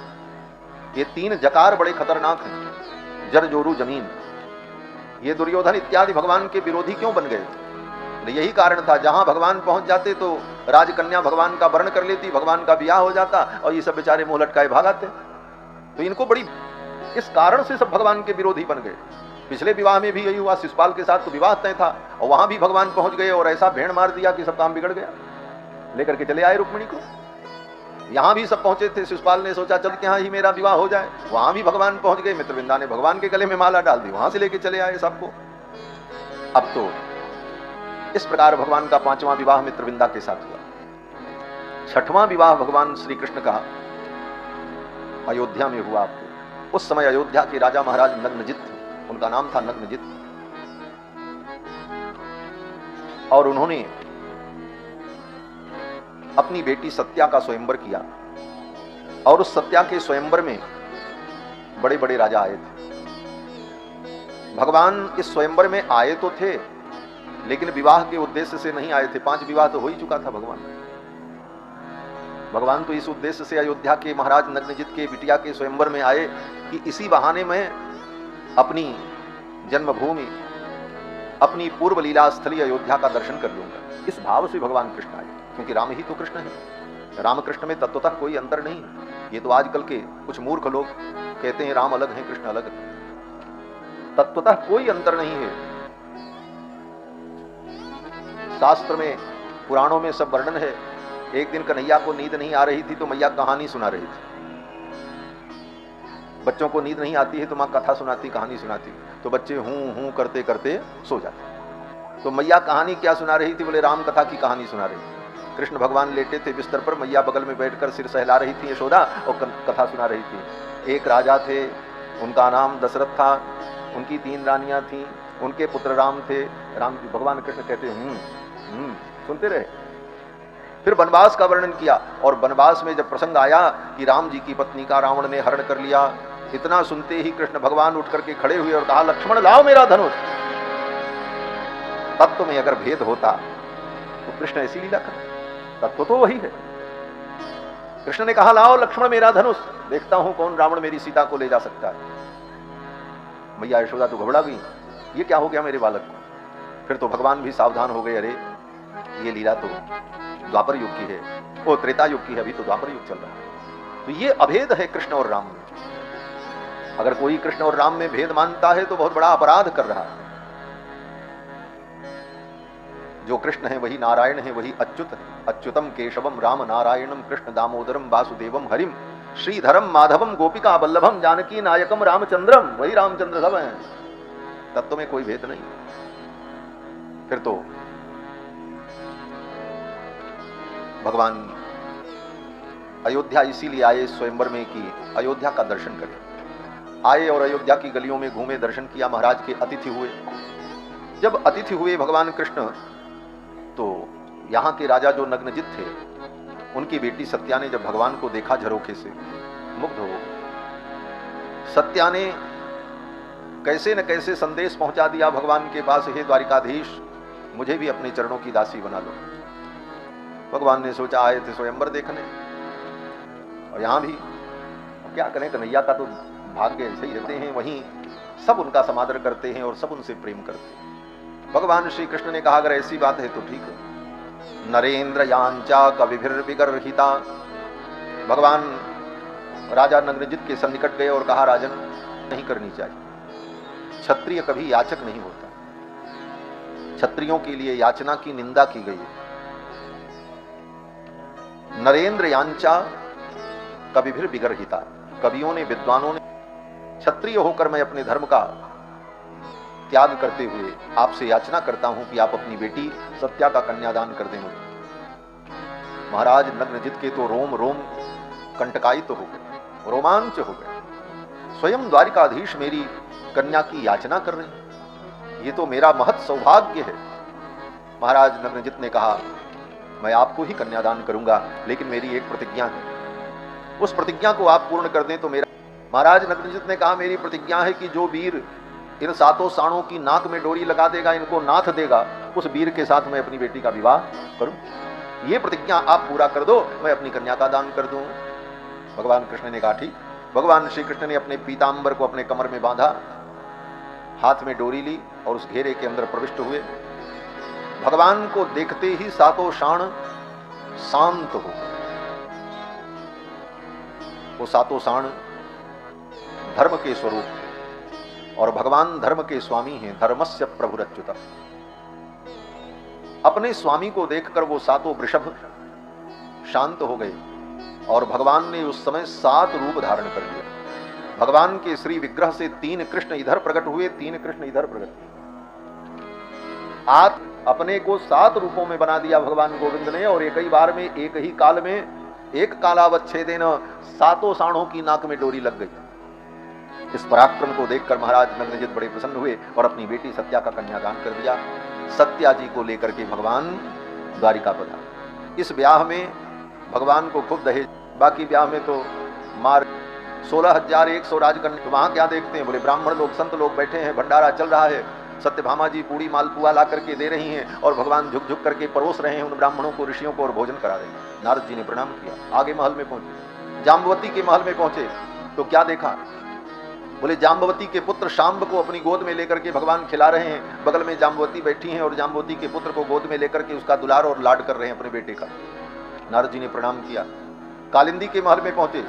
ये 3 जकार बड़े खतरनाक हैं, जर, जोरू, जमीन। ये दुर्योधन इत्यादि भगवान के विरोधी क्यों बन गए? यही कारण था, जहां भगवान पहुंच जाते तो राजकन्या भगवान का वर्ण कर लेती, भगवान का ब्याह हो जाता और ये सब बेचारे मुंह लटकाए भागाते। तो इनको बड़ी, इस कारण से सब भगवान के विरोधी बन गए। पिछले विवाह में भी यही हुआ, शिशुपाल के साथ तो विवाह तय था और वहां भी भगवान पहुंच गए और ऐसा भेड़ मार दिया कि सब काम बिगड़ गया। लेकर के चले आए रुक्मिणी को। यहां भी सब पहुंचे थे, शिशुपाल ने सोचा चल के यहां ही मेरा विवाह हो जाए, वहां भी भगवान पहुंच गए। मित्रविंदा ने भगवान के गले में माला डाल दी, वहां से लेके चले आए सबको। अब तो इस प्रकार भगवान का 5वां विवाह मित्रविंदा के साथ हुआ। 6वां विवाह भगवान श्री कृष्ण का अयोध्या में हुआ। आपको उस समय अयोध्या के राजा महाराज नग्नजित थे, उनका नाम था नग्नजित। और उन्होंने अपनी बेटी सत्या का स्वयंवर किया और उस सत्या के स्वयंवर में बड़े बड़े राजा आए थे। भगवान इस स्वयंवर में आए तो थे, लेकिन विवाह के उद्देश्य से नहीं आए थे। 5 विवाह तो हो ही चुका था भगवान तो इस उद्देश्य से अयोध्या के महाराज नग्नजित के बिटिया के स्वयंवर में आए कि इसी बहाने में अपनी जन्मभूमि, अपनी पूर्व लीला स्थली अयोध्या का दर्शन कर लूंगा। इस भाव से भगवान कृष्ण आए, क्योंकि राम ही तो कृष्ण है। रामकृष्ण में तत्वतः कोई अंतर नहीं है। ये तो आजकल के कुछ मूर्ख लोग कहते हैं राम अलग है कृष्ण अलग है। तत्वतः कोई अंतर नहीं है। शास्त्र में, पुराणों में सब वर्णन है। एक दिन कन्हैया को नींद नहीं आ रही थी तो मैया कहानी सुना रही थी। बच्चों को नींद नहीं आती है तो माँ कथा सुनाती, कहानी सुनाती, तो बच्चे हूं हूं करते करते सो जाते। तो मैया कहानी क्या सुना रही थी? बोले राम कथा की कहानी सुना रही थी। कृष्ण भगवान लेटे थे बिस्तर पर, मैया बगल में बैठकर सिर सहला रही थी यशोदा, और कथा सुना रही थी। एक राजा थे, उनका नाम दशरथ था, उनकी 3 रानियां थीं, उनके पुत्र राम थे। राम भगवान कृष्ण कहते सुनते रहे। फिर वनवास का वर्णन किया, और वनवास में जब प्रसंग आया कि राम जी की पत्नी का रावण ने हरण कर लिया, इतना सुनते ही कृष्ण भगवान उठ करके खड़े हुए और कहा, लक्ष्मण लाओ मेरा धनुष। तत्व में अगर भेद होता तो कृष्ण ऐसी लीला कर, तत्व तो वही है। कृष्ण ने कहा, लाओ लक्ष्मण मेरा धनुष, देखता हूं कौन रावण मेरी सीता को ले जा सकता है। मैया यशोदा तो घबरा गई, ये क्या हो गया मेरे बालक को। फिर तो भगवान भी सावधान हो गए, अरे ये लीला तो द्वापर युग की है, वो त्रेता युग की है, अभी तो द्वापर युग चल रहा है। तो ये अभेद है कृष्ण और राम में। अगर कोई कृष्ण और राम में भेद मानता है तो बहुत बड़ा अपराध कर रहा है। जो कृष्ण है वही नारायण है, वही अच्युत है। अच्युतम केशवम राम नारायणम कृष्ण दामोदरम वासुदेवम हरिम श्रीधरम माधवम गोपिका वल्लभम जानकी नायकम रामचंद्रम, वही रामचंद्र सब हैं। तत्व में कोई भेद नहीं। फिर तो भगवान अयोध्या इसीलिए आए स्वयंवर में कि अयोध्या का दर्शन करें। आए और अयोध्या की गलियों में घूमे, दर्शन किया, महाराज के अतिथि हुए। जब अतिथि हुए भगवान कृष्ण, तो यहाँ के राजा जो नग्नजित थे, उनकी बेटी सत्या ने जब भगवान को देखा झरोखे से, मुग्ध हो गई। सत्या ने कैसे न कैसे संदेश पहुंचा दिया भगवान के पास, हे द्वारिकाधीश मुझे भी अपने चरणों की दासी बना लो। भगवान ने सोचा आए थे स्वयंवर देखने, और यहां भी क्या करें, कन्हैया का तो भाग्य ऐसे ही रहते हैं, वहीं सब उनका समादर करते हैं और सब उनसे प्रेम करते हैं। भगवान श्री कृष्ण ने कहा, अगर ऐसी बात है तो ठीक है। नरेंद्र यांचा कविभिर विगर्हिता। भगवान राजा नग्नजित के सन्निकट गए और कहा, राजन नहीं करनी चाहिए, क्षत्रिय कभी याचक नहीं होता। क्षत्रियों के लिए याचना की निंदा की गई है। नरेंद्र यांचा कविभिर विगर्हिता, कवियों ने, विद्वानों ने, क्षत्रिय होकर मैं अपने धर्म का त्याग करते हुए आपसे याचना करता हूं कि आप अपनी बेटी सत्या का कन्यादान कर दें मुझे। महाराज नग्नजित के तो रोम रोम कंटकायित तो हो गए, रोमांच हो गए। स्वयं द्वारिकाधीश मेरी कन्या की याचना कर रहे हैं, ये तो मेरा महत् सौभाग्य है। महाराज नग्नजित ने कहा, मैं आपको ही कन्यादान करूंगा, लेकिन मेरी एक प्रतिज्ञा है, उस प्रतिज्ञा को आप पूर्ण कर दें तो मेरा। महाराज नग्नजित ने कहा, मेरी प्रतिज्ञा है कि जो वीर इन 7 साणों की नाक में डोरी लगा देगा, इनको नाथ देगा, उस वीर के साथ मैं अपनी बेटी का विवाह करूं। ये प्रतिज्ञा आप पूरा कर दो, मैं अपनी कन्या का दान कर दूं। भगवान कृष्ण ने कहा ठीक। भगवान श्री कृष्ण ने अपने पीतांबर को अपने कमर में बांधा, हाथ में डोरी ली और उस घेरे के अंदर प्रविष्ट हुए। भगवान को देखते ही 7 साण शांत हो गए। वो 7 साण धर्म के स्वरूप थे, और भगवान धर्म के स्वामी हैं, धर्मस्य प्रभुरच्युतम्। अपने स्वामी को देखकर वो 7 वृषभ शांत हो गए, और भगवान ने उस समय 7 रूप धारण कर लिया। भगवान के श्री विग्रह से 3 कृष्ण इधर प्रकट हुए, 3 कृष्ण इधर प्रकट हुए। आप अपने को 7 रूपों में बना दिया भगवान गोविंद ने, और एक ही बार में, एक ही काल में, एक कालावच्छेदेन 7 साणों की नाक में डोरी लग गई। इस पराक्रम को देखकर महाराज नग्नजित बड़े प्रसन्न हुए और अपनी बेटी सत्या का कन्यादान कर दिया। सत्या जी को लेकर के भगवान द्वारिका पधारे। इस ब्याह में भगवान को खूब दहेज, बाकी ब्याह में तो मार 16,100 राजकन्या, तो वहां क्या देखते हैं? बोले ब्राह्मण लोग, संत लोग बैठे हैं, भंडारा चल रहा है, सत्यभामा जी पूड़ी मालपुआ ला करके दे रही हैं और भगवान झुक झुक करके परोस रहे हैं उन ब्राह्मणों को, ऋषियों को, और भोजन करा रहे हैं। नारद जी ने प्रणाम किया, आगे महल में पहुंचे, जाम्बवती के महल में पहुंचे तो क्या देखा? बोले जाम्बवती के पुत्र शाम्ब को अपनी गोद में लेकर के भगवान खिला रहे हैं, बगल में जाम्बवती बैठी हैं और जाम्बवती के पुत्र को गोद में लेकर के उसका दुलार और लाड कर रहे हैं अपने बेटे का। नारद जी ने प्रणाम किया। कालिंदी के महल में पहुंचे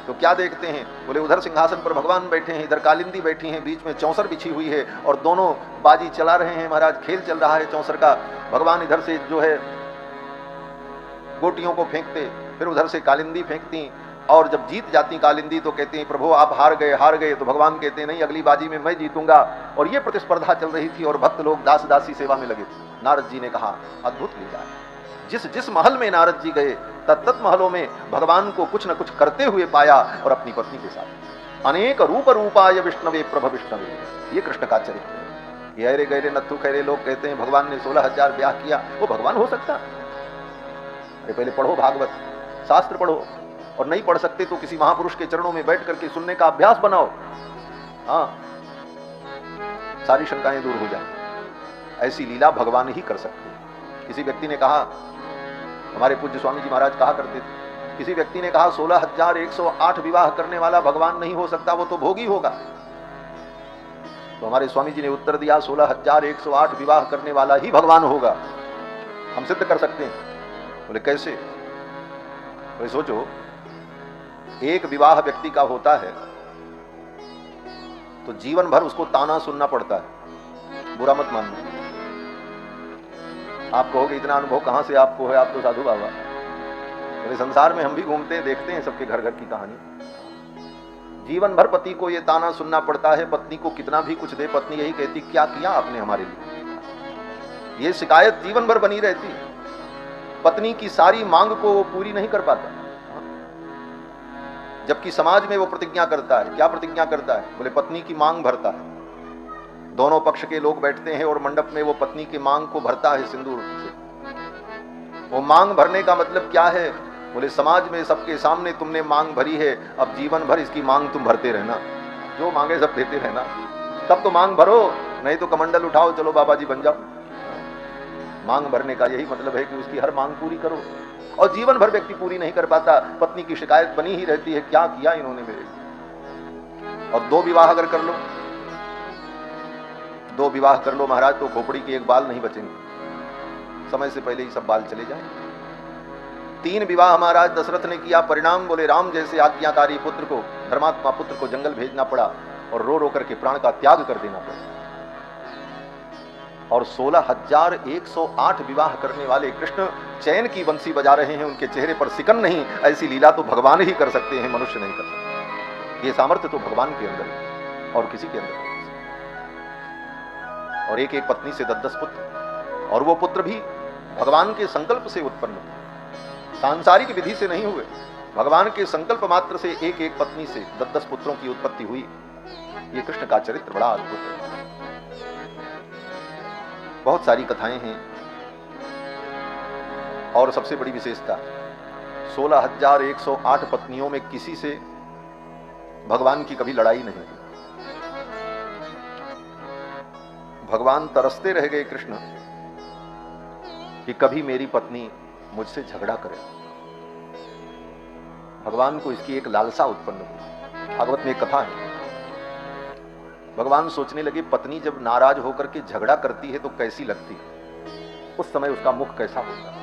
तो क्या देखते हैं? बोले उधर सिंहासन पर भगवान बैठे हैं, इधर कालिंदी बैठी हैं, बीच में चौसर बिछी हुई है और दोनों बाजी चला रहे हैं महाराज, खेल चल रहा है चौसर का। भगवान इधर से जो है गोटियों को फेंकते, फिर उधर से कालिंदी फेंकती, और जब जीत जाती कालिंदी तो कहते हैं प्रभु आप हार गए, हार गए। तो भगवान कहते हैं नहीं, अगली बाजी में मैं जीतूंगा। और ये प्रतिस्पर्धा चल रही थी और भक्त लोग दास दासी सेवा में लगे थे। नारद जी ने कहा अद्भुत लीला है। जिस जिस महल में नारद जी गए तत्त महलों में भगवान को कुछ न कुछ करते हुए पाया और अपनी पत्नी के साथ। अनेक रूप रूपाय विष्णवे प्रभ विष्णवे, ये कृष्ण का चरित्र है। ये अरे गहरे नत्थु खैरे लोग कहते हैं भगवान ने 16,000 ब्याह किया, वो भगवान हो सकता? अरे पहले पढ़ो भागवत, शास्त्र पढ़ो, और नहीं पढ़ सकते तो किसी महापुरुष के चरणों में बैठ करके सुनने का अभ्यास बनाओ। हाँ, सारी शंकाएं दूर हो जाए। ऐसी लीला भगवान ही कर सकते हैं। किसी व्यक्ति ने कहा, हमारे पूज्य स्वामी जी महाराज कहा करते थे, किसी व्यक्ति ने कहा 16,108 विवाह करने वाला भगवान नहीं हो सकता, वो तो भोगी होगा। तो हमारे स्वामी जी ने उत्तर दिया 16,108 विवाह करने वाला ही भगवान होगा, हम सिद्ध कर सकते हैं। बोले कैसे? बोले सोचो, एक विवाह व्यक्ति का होता है तो जीवन भर उसको ताना सुनना पड़ता है। बुरा मत मानना, आप कहोगे इतना अनुभव कहां से आपको है, आप तो साधु बाबा। बोले संसार में हम भी घूमते हैं, देखते हैं सबके घर घर की कहानी। जीवन भर पति को ये ताना सुनना पड़ता है, पत्नी को कितना भी कुछ दे पत्नी यही कहती क्या किया आपने हमारे लिए। ये शिकायत जीवन भर बनी रहती। पत्नी की सारी मांग को वो पूरी नहीं कर पाता, जबकि समाज में वो प्रतिज्ञा करता है। क्या प्रतिज्ञा करता है? बोले पत्नी की मांग भरता है। दोनों पक्ष के लोग बैठते हैं और मंडप में वो पत्नी की मांग को भरता है सिंदूर से। वो मांग भरने का मतलब क्या है? बोले समाज में सबके सामने तुमने मांग भरी है, अब जीवन भर इसकी मांग तुम भरते रहना, जो मांगे सब देते रहना। तब तो मांग भरो, नहीं तो कमंडल उठाओ, चलो बाबा जी बन जाओ। मांग भरने का यही मतलब है कि उसकी हर मांग पूरी करो। और जीवन भर व्यक्ति पूरी नहीं कर पाता, पत्नी की शिकायत बनी ही रहती है, क्या किया इन्होंने मेरे। और दो विवाह अगर कर लो, दो विवाह कर लो महाराज, तो खोपड़ी के एक बाल नहीं बचेंगे, समय से पहले ही सब बाल चले जाए। 3 विवाह महाराज दशरथ ने किया, परिणाम बोले राम जैसे आज्ञाकारी पुत्र को, धर्मात्मा पुत्र को जंगल भेजना पड़ा और रो रो करके प्राण का त्याग कर देना पड़ा। और 16,108 विवाह करने वाले कृष्ण चैन की बंसी बजा रहे हैं, उनके चेहरे पर सिकन नहीं। ऐसी लीला तो भगवान ही कर सकते हैं, मनुष्य नहीं कर सकते। ये सामर्थ्य तो भगवान के अंदर है और किसी के अंदर नहीं। और एक एक पत्नी से 10-10 पुत्र, और वो पुत्र भी भगवान के संकल्प से उत्पन्न हुए, सांसारिक विधि से नहीं हुए। भगवान के संकल्प मात्र से एक एक पत्नी से 10-10 पुत्रों की उत्पत्ति हुई। ये कृष्ण का चरित्र बड़ा अद्भुत है। बहुत सारी कथाएं हैं और सबसे बड़ी विशेषता 16,108 पत्नियों में किसी से भगवान की कभी लड़ाई नहीं हुई। भगवान तरसते रह गए कृष्ण कि कभी मेरी पत्नी मुझसे झगड़ा करे। भगवान को इसकी एक लालसा उत्पन्न हुई। भागवत में एक कथा है, भगवान सोचने लगे पत्नी जब नाराज होकर के झगड़ा करती है तो कैसी लगती है, उस समय उसका मुख कैसा होता है,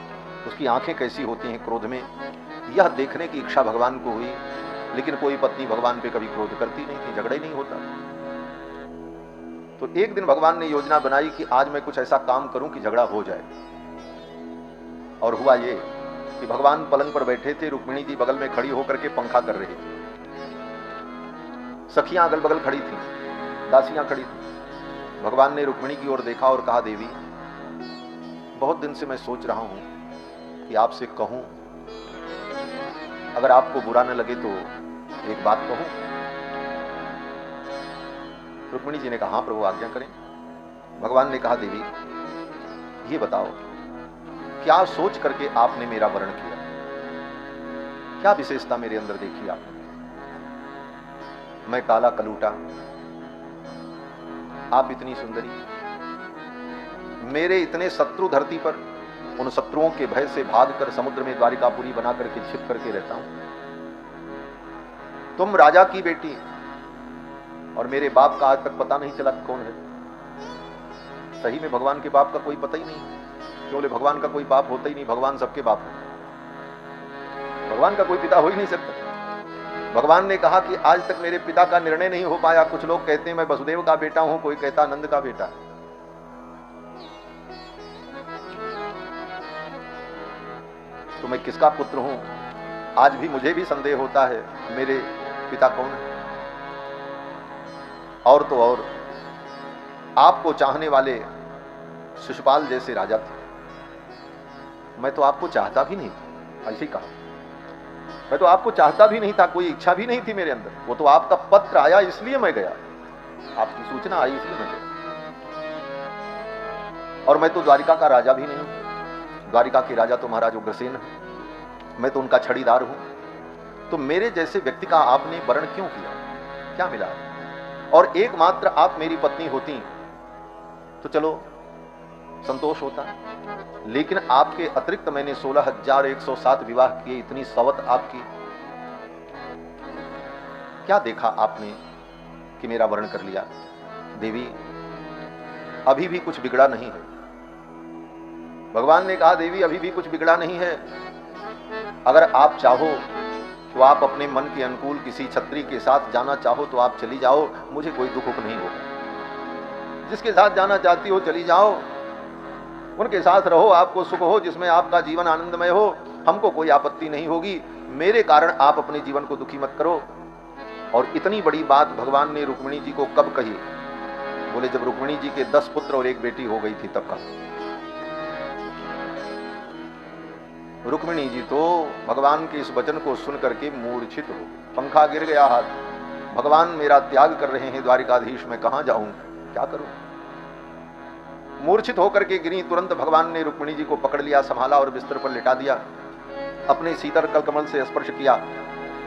उसकी आंखें कैसी होती हैं क्रोध में। यह देखने की इच्छा भगवान को हुई, लेकिन कोई पत्नी भगवान पे कभी क्रोध करती नहीं थी, झगड़ा ही नहीं होता। तो एक दिन भगवान ने योजना बनाई कि आज मैं कुछ ऐसा काम करूं कि झगड़ा हो जाए। और हुआ ये कि भगवान पलंग पर बैठे थे, रुक्मिणी जी बगल में खड़ी होकर के पंखा कर रही थी, सखियां अगल बगल खड़ी थी, दासियां खड़ी थी। भगवान ने रुक्मिणी की ओर देखा और कहा, देवी बहुत दिन से मैं सोच रहा हूं कि आपसे कहूं, अगर आपको बुरा न लगे तो एक बात कहूं। रुक्मिणी जी ने कहा, हाँ प्रभु आज्ञा करें। भगवान ने कहा, देवी ये बताओ क्या सोच करके आपने मेरा वर्ण किया, क्या विशेषता मेरे अंदर देखी आपने। मैं काला कलूटा, आप इतनी सुंदरी, मेरे इतने शत्रु धरती पर, उन शत्रुओं के भय से भागकर समुद्र में द्वारिकापुरी बना करके छिप करके रहता हूं। तुम राजा की बेटी और मेरे बाप का आज तक पता नहीं चला कौन है। सही में भगवान के बाप का कोई पता ही नहीं, क्यों बोले भगवान का कोई बाप होता ही नहीं, भगवान सबके बाप है, भगवान का कोई पिता हो ही नहीं सकता। भगवान ने कहा कि आज तक मेरे पिता का निर्णय नहीं हो पाया। कुछ लोग कहते हैं मैं वसुदेव का बेटा हूं, कोई कहता नंद का बेटा है। तो मैं किसका पुत्र हूं, आज भी मुझे भी संदेह होता है मेरे पिता कौन है। और तो और आपको चाहने वाले शिशुपाल जैसे राजा थे, मैं तो आपको चाहता भी नहीं था, ऐसे ही कहा, मैं तो आपको चाहता भी नहीं था, कोई इच्छा भी नहीं थी मेरे अंदर। वो तो आपका पत्र आया इसलिए मैं गया, आपकी सूचना आई इसलिए मैं गया। और मैं तो द्वारिका का राजा भी नहीं हूं, द्वारिका के राजा तो महाराज उग्रसेन है, मैं तो उनका छड़ीदार हूं। तो मेरे जैसे व्यक्ति का आपने वर्ण क्यों किया, क्या मिला? और एकमात्र आप मेरी पत्नी होती तो चलो संतोष होता, लेकिन आपके अतिरिक्त मैंने 16,107 विवाह किए, इतनी सवत आपकी, क्या देखा आपने कि मेरा वर्ण कर लिया? देवी अभी भी कुछ बिगड़ा नहीं है। भगवान ने कहा देवी अभी भी कुछ बिगड़ा नहीं है, अगर आप चाहो तो आप अपने मन के अनुकूल किसी क्षत्रिय के साथ जाना चाहो तो आप चली जाओ, मुझे कोई दुख नहीं होगा। जिसके साथ जाना चाहती हो चली जाओ, उनके साथ रहो, आपको सुख हो, जिसमें आपका जीवन आनंदमय हो, हमको कोई आपत्ति नहीं होगी। मेरे कारण आप अपने जीवन को दुखी मत करो। और इतनी बड़ी बात भगवान ने रुक्मिणी जी को कब कही? बोले जब रुक्मिणी जी के 10 पुत्र और 1 बेटी हो गई थी तब कहा। रुक्मिणी जी तो भगवान के इस वचन को सुन करके मूर्छित हो गई, पंखा गिर गया हाथ। भगवान मेरा त्याग कर रहे हैं द्वारिकाधीश, मैं कहां जाऊं, क्या करूं? मूर्छित होकर के गिरी। तुरंत भगवान ने रुक्मिणी जी को पकड़ लिया, संभाला और बिस्तर पर लिटा दिया, अपने शीतल कलकमल से स्पर्श किया।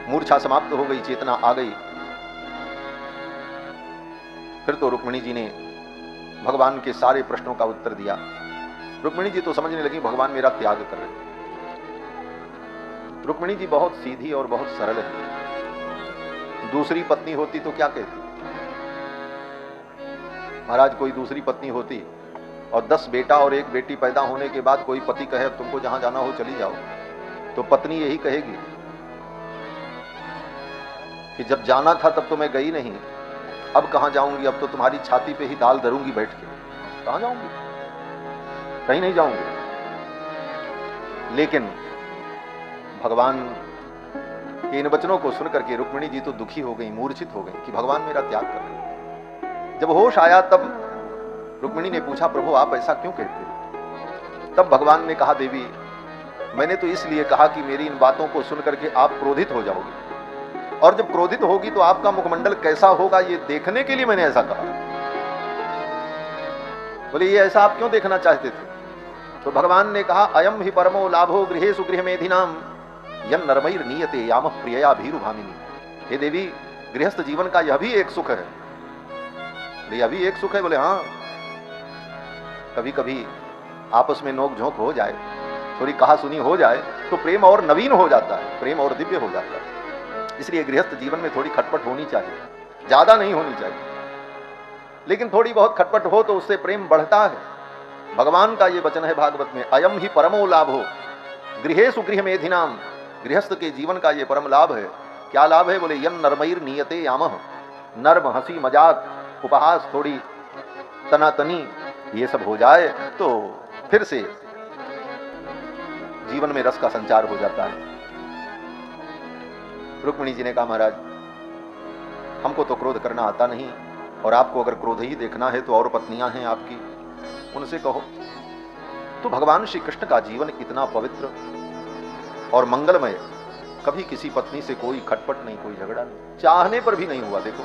मूर्छा समाप्त हो गई, चेतना आ गई। फिर तो रुक्मिणी जी ने भगवान के सारे प्रश्नों का उत्तर दिया। रुक्मिणी जी तो समझने लगी भगवान मेरा त्याग कर रहे हैं। रुक्मिणी जी बहुत सीधी और बहुत सरल है। दूसरी पत्नी होती तो क्या कहती? महाराज कोई दूसरी पत्नी होती और 10 बेटा और 1 बेटी पैदा होने के बाद कोई पति कहे तुमको जहां जाना हो चली जाओ, तो पत्नी यही कहेगी कि जब जाना था तब तो मैं गई नहीं, अब कहां जाऊंगी, अब तो तुम्हारी छाती पे ही दाल धरूंगी बैठ के, कहां जाऊंगी, कहीं नहीं जाऊंगी। लेकिन भगवान के इन वचनों को सुनकर के रुक्मिणी जी तो दुखी हो गई, मूर्छित हो गई कि भगवान मेरा त्याग कर रहे हैं। जब होश आया तब रुक्मिणी ने पूछा प्रभु आप ऐसा क्यों कहते? तब भगवान ने कहा देवी मैंने तो इसलिए कहा कि मेरी इन बातों को सुन करके आप क्रोधित हो जाओगे, और जब क्रोधित होगी तो आपका मुखमंडल कैसा होगा ये देखने के लिए मैंने ऐसा कहा। बोले ये ऐसा आप क्यों देखना चाहते थे? तो भगवान ने कहा अयम ही परमो लाभो गृहेषु गृहमेधिनाम यन नरमैर नीयते यामः प्रियया भीरुभामिनी। हे देवी गृहस्थ जीवन का यह भी एक सुख है। यह भी एक सुख है? बोले हाँ, कभी कभी आपस में नोक झोंक हो जाए, थोड़ी कहा सुनी हो जाए तो प्रेम और नवीन हो जाता है, प्रेम और दिव्य हो जाता है। इसलिए गृहस्थ जीवन में थोड़ी खटपट होनी चाहिए, ज्यादा नहीं होनी चाहिए, लेकिन थोड़ी बहुत खटपट हो तो उससे प्रेम बढ़ता है। भगवान का ये वचन है भागवत में अयम ही परमो लाभो गृहेषु गृहमेधिनाम। गृहस्थ के जीवन का ये परम लाभ है। क्या लाभ है? बोले यन नरमैर नीयते यामः, नर्म हंसी मजाक उपहास थोड़ी तनातनी ये सब हो जाए तो फिर से जीवन में रस का संचार हो जाता है। रुक्मिणी जी ने कहा महाराज हमको तो क्रोध करना आता नहीं, और आपको अगर क्रोध ही देखना है तो और पत्नियां हैं आपकी, उनसे कहो। तो भगवान श्री कृष्ण का जीवन इतना पवित्र और मंगलमय, कभी किसी पत्नी से कोई खटपट नहीं, कोई झगड़ा नहीं, चाहने पर भी नहीं हुआ। देखो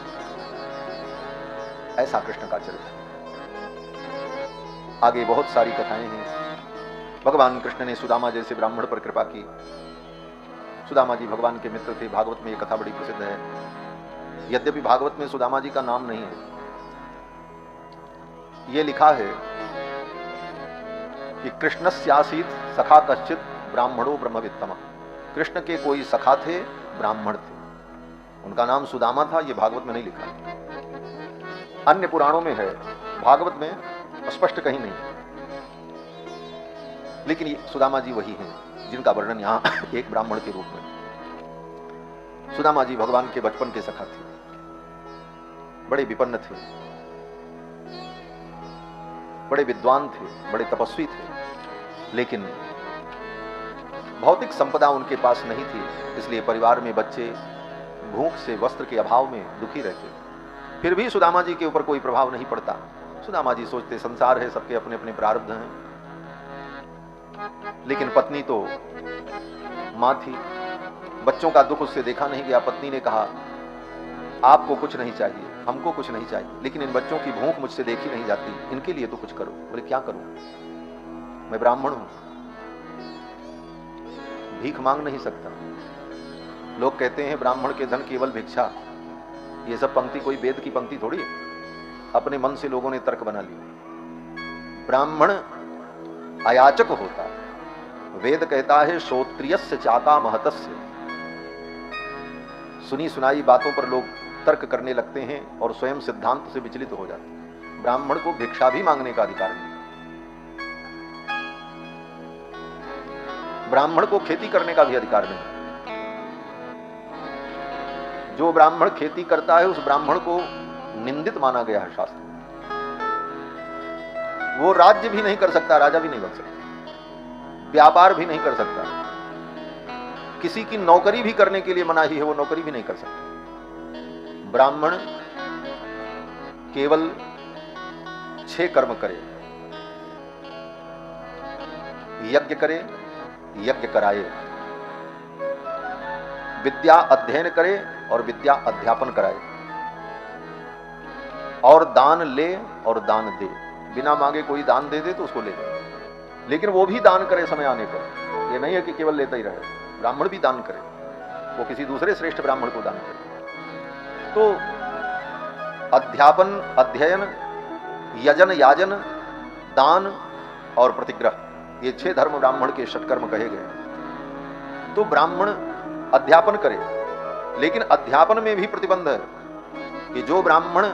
ऐसा कृष्ण का चरित्र। आगे बहुत सारी कथाएं हैं। भगवान कृष्ण ने सुदामा जैसे ब्राह्मण पर कृपा की। सुदामा जी भगवान के मित्र थे। भागवत में ये कथा बड़ी प्रसिद्ध है। यद्यपि भागवत में सुदामा जी का नाम नहीं है। ये लिखा है कि कृष्णस्यासीत सखा कश्चित ब्राह्मणो ब्रह्मवित्तम। कृष्ण के कोई सखा थे, ब्राह्मण थे, उनका नाम सुदामा था। ये भागवत में नहीं लिखा, अन्य पुराणों में है, भागवत में स्पष्ट कहीं नहीं। लेकिन ये सुदामा जी वही हैं जिनका वर्णन यहां एक ब्राह्मण के रूप में। सुदामा जी भगवान के बचपन के सखा थे, बड़े विपन्न थे, बड़े विद्वान थे, बड़े तपस्वी थे, लेकिन भौतिक संपदा उनके पास नहीं थी। इसलिए परिवार में बच्चे भूख से, वस्त्र के अभाव में दुखी रहते। फिर भी सुदामा जी के ऊपर कोई प्रभाव नहीं पड़ता। सुदामा जी सोचते संसार है, सबके अपने अपने प्रारब्ध हैं। लेकिन पत्नी तो मां थी, बच्चों का दुख उससे देखा नहीं गया। पत्नी ने कहा, आपको कुछ नहीं चाहिए, हमको कुछ नहीं चाहिए, लेकिन इन बच्चों की भूख मुझसे देखी नहीं जाती, इनके लिए तो कुछ करो। बोले क्या करूं, मैं ब्राह्मण हूं, भीख मांग नहीं सकता। लोग कहते हैं ब्राह्मण के धन केवल भिक्षा। ये सब पंक्ति कोई वेद की पंक्ति थोड़ी है, अपने मन से लोगों ने तर्क बना लिया। ब्राह्मण अयाचक होता है। वेद कहता है श्रोत्रियस्य चाका महतस्य। सुनी सुनाई बातों पर लोग तर्क करने लगते हैं और स्वयं सिद्धांत से विचलित हो जाते हैं। ब्राह्मण को भिक्षा भी मांगने का अधिकार नहीं, ब्राह्मण को खेती करने का भी अधिकार नहीं। जो ब्राह्मण खेती करता है उस ब्राह्मण को निंदित माना गया है शास्त्र में। वो राज्य भी नहीं कर सकता, राजा भी नहीं बन सकता, व्यापार भी नहीं कर सकता, किसी की नौकरी भी करने के लिए मनाही है, वो नौकरी भी नहीं कर सकता। ब्राह्मण केवल 6 कर्म करे, यज्ञ करे, यज्ञ कराए, विद्या अध्ययन करे और विद्या अध्यापन कराए, और दान ले और दान दे। बिना मांगे कोई दान दे दे तो उसको ले ले, लेकिन वो भी दान करे समय आने पर। ये नहीं है कि केवल लेता ही रहे, ब्राह्मण भी दान करे, वो किसी दूसरे श्रेष्ठ ब्राह्मण को दान करे। तो अध्यापन, अध्ययन, यजन, याजन, दान और प्रतिग्रह, ये 6 धर्म ब्राह्मण के षटकर्म कहे गए। तो ब्राह्मण अध्यापन करे, लेकिन अध्यापन में भी प्रतिबंध है कि जो ब्राह्मण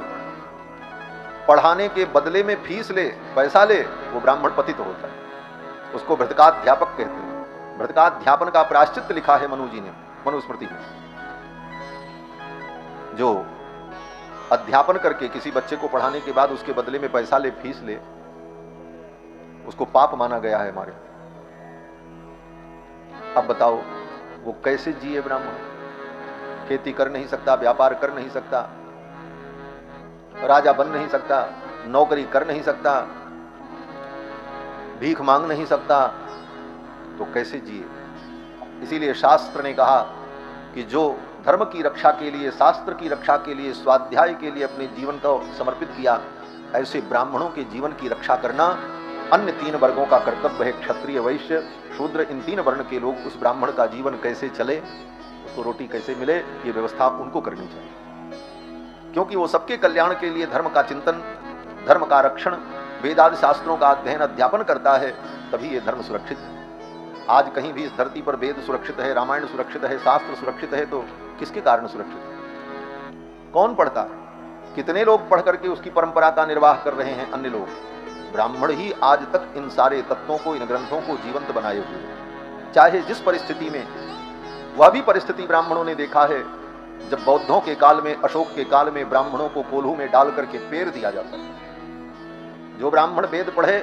पढ़ाने के बदले में फीस ले, पैसा ले, वो ब्राह्मण पतित होता है। उसको भृतकाध्यापक कहते हैं। भृतकाध्यापन का प्रायश्चित लिखा है मनु जी ने, मनुस्मृति में। जो अध्यापन करके किसी बच्चे को पढ़ाने के बाद उसके बदले में पैसा ले, फीस ले, उसको पाप माना गया है हमारे। अब बताओ वो कैसे जिए ब्राह्मण? खेती कर नहीं सकता, व्यापार कर नहीं सकता, राजा बन नहीं सकता, नौकरी कर नहीं सकता, भीख मांग नहीं सकता, तो कैसे जिए? इसीलिए शास्त्र ने कहा कि जो धर्म की रक्षा के लिए, शास्त्र की रक्षा के लिए, स्वाध्याय के लिए अपने जीवन को समर्पित किया, ऐसे ब्राह्मणों के जीवन की रक्षा करना अन्य 3 वर्गों का कर्तव्य है। क्षत्रिय, वैश्य, शूद्र, इन 3 वर्ण के लोग उस ब्राह्मण का जीवन कैसे चले, उसको रोटी कैसे मिले, ये व्यवस्था उनको करनी चाहिए। क्योंकि वो सबके कल्याण के लिए धर्म का चिंतन, धर्म का रक्षण, वेदादि शास्त्रों का अध्ययन, अध्यापन करता है, तभी ये धर्म सुरक्षित है। आज कहीं भी इस धरती पर वेद सुरक्षित है, रामायण सुरक्षित है, शास्त्र सुरक्षित है, तो किसके कारण सुरक्षित है? कौन पढ़ता है? कितने लोग पढ़ करके उसकी परंपरा का निर्वाह कर रहे हैं? अन्य लोग। ब्राह्मण ही आज तक इन सारे तत्वों को, इन ग्रंथों को जीवंत बनाए हुए हैं। चाहे जिस परिस्थिति में, वह भी परिस्थिति ब्राह्मणों ने देखा है जब बौद्धों के काल में, अशोक के काल में ब्राह्मणों को कोल्हू में डाल करके पेर दिया जाता है। जो ब्राह्मण वेद पढ़े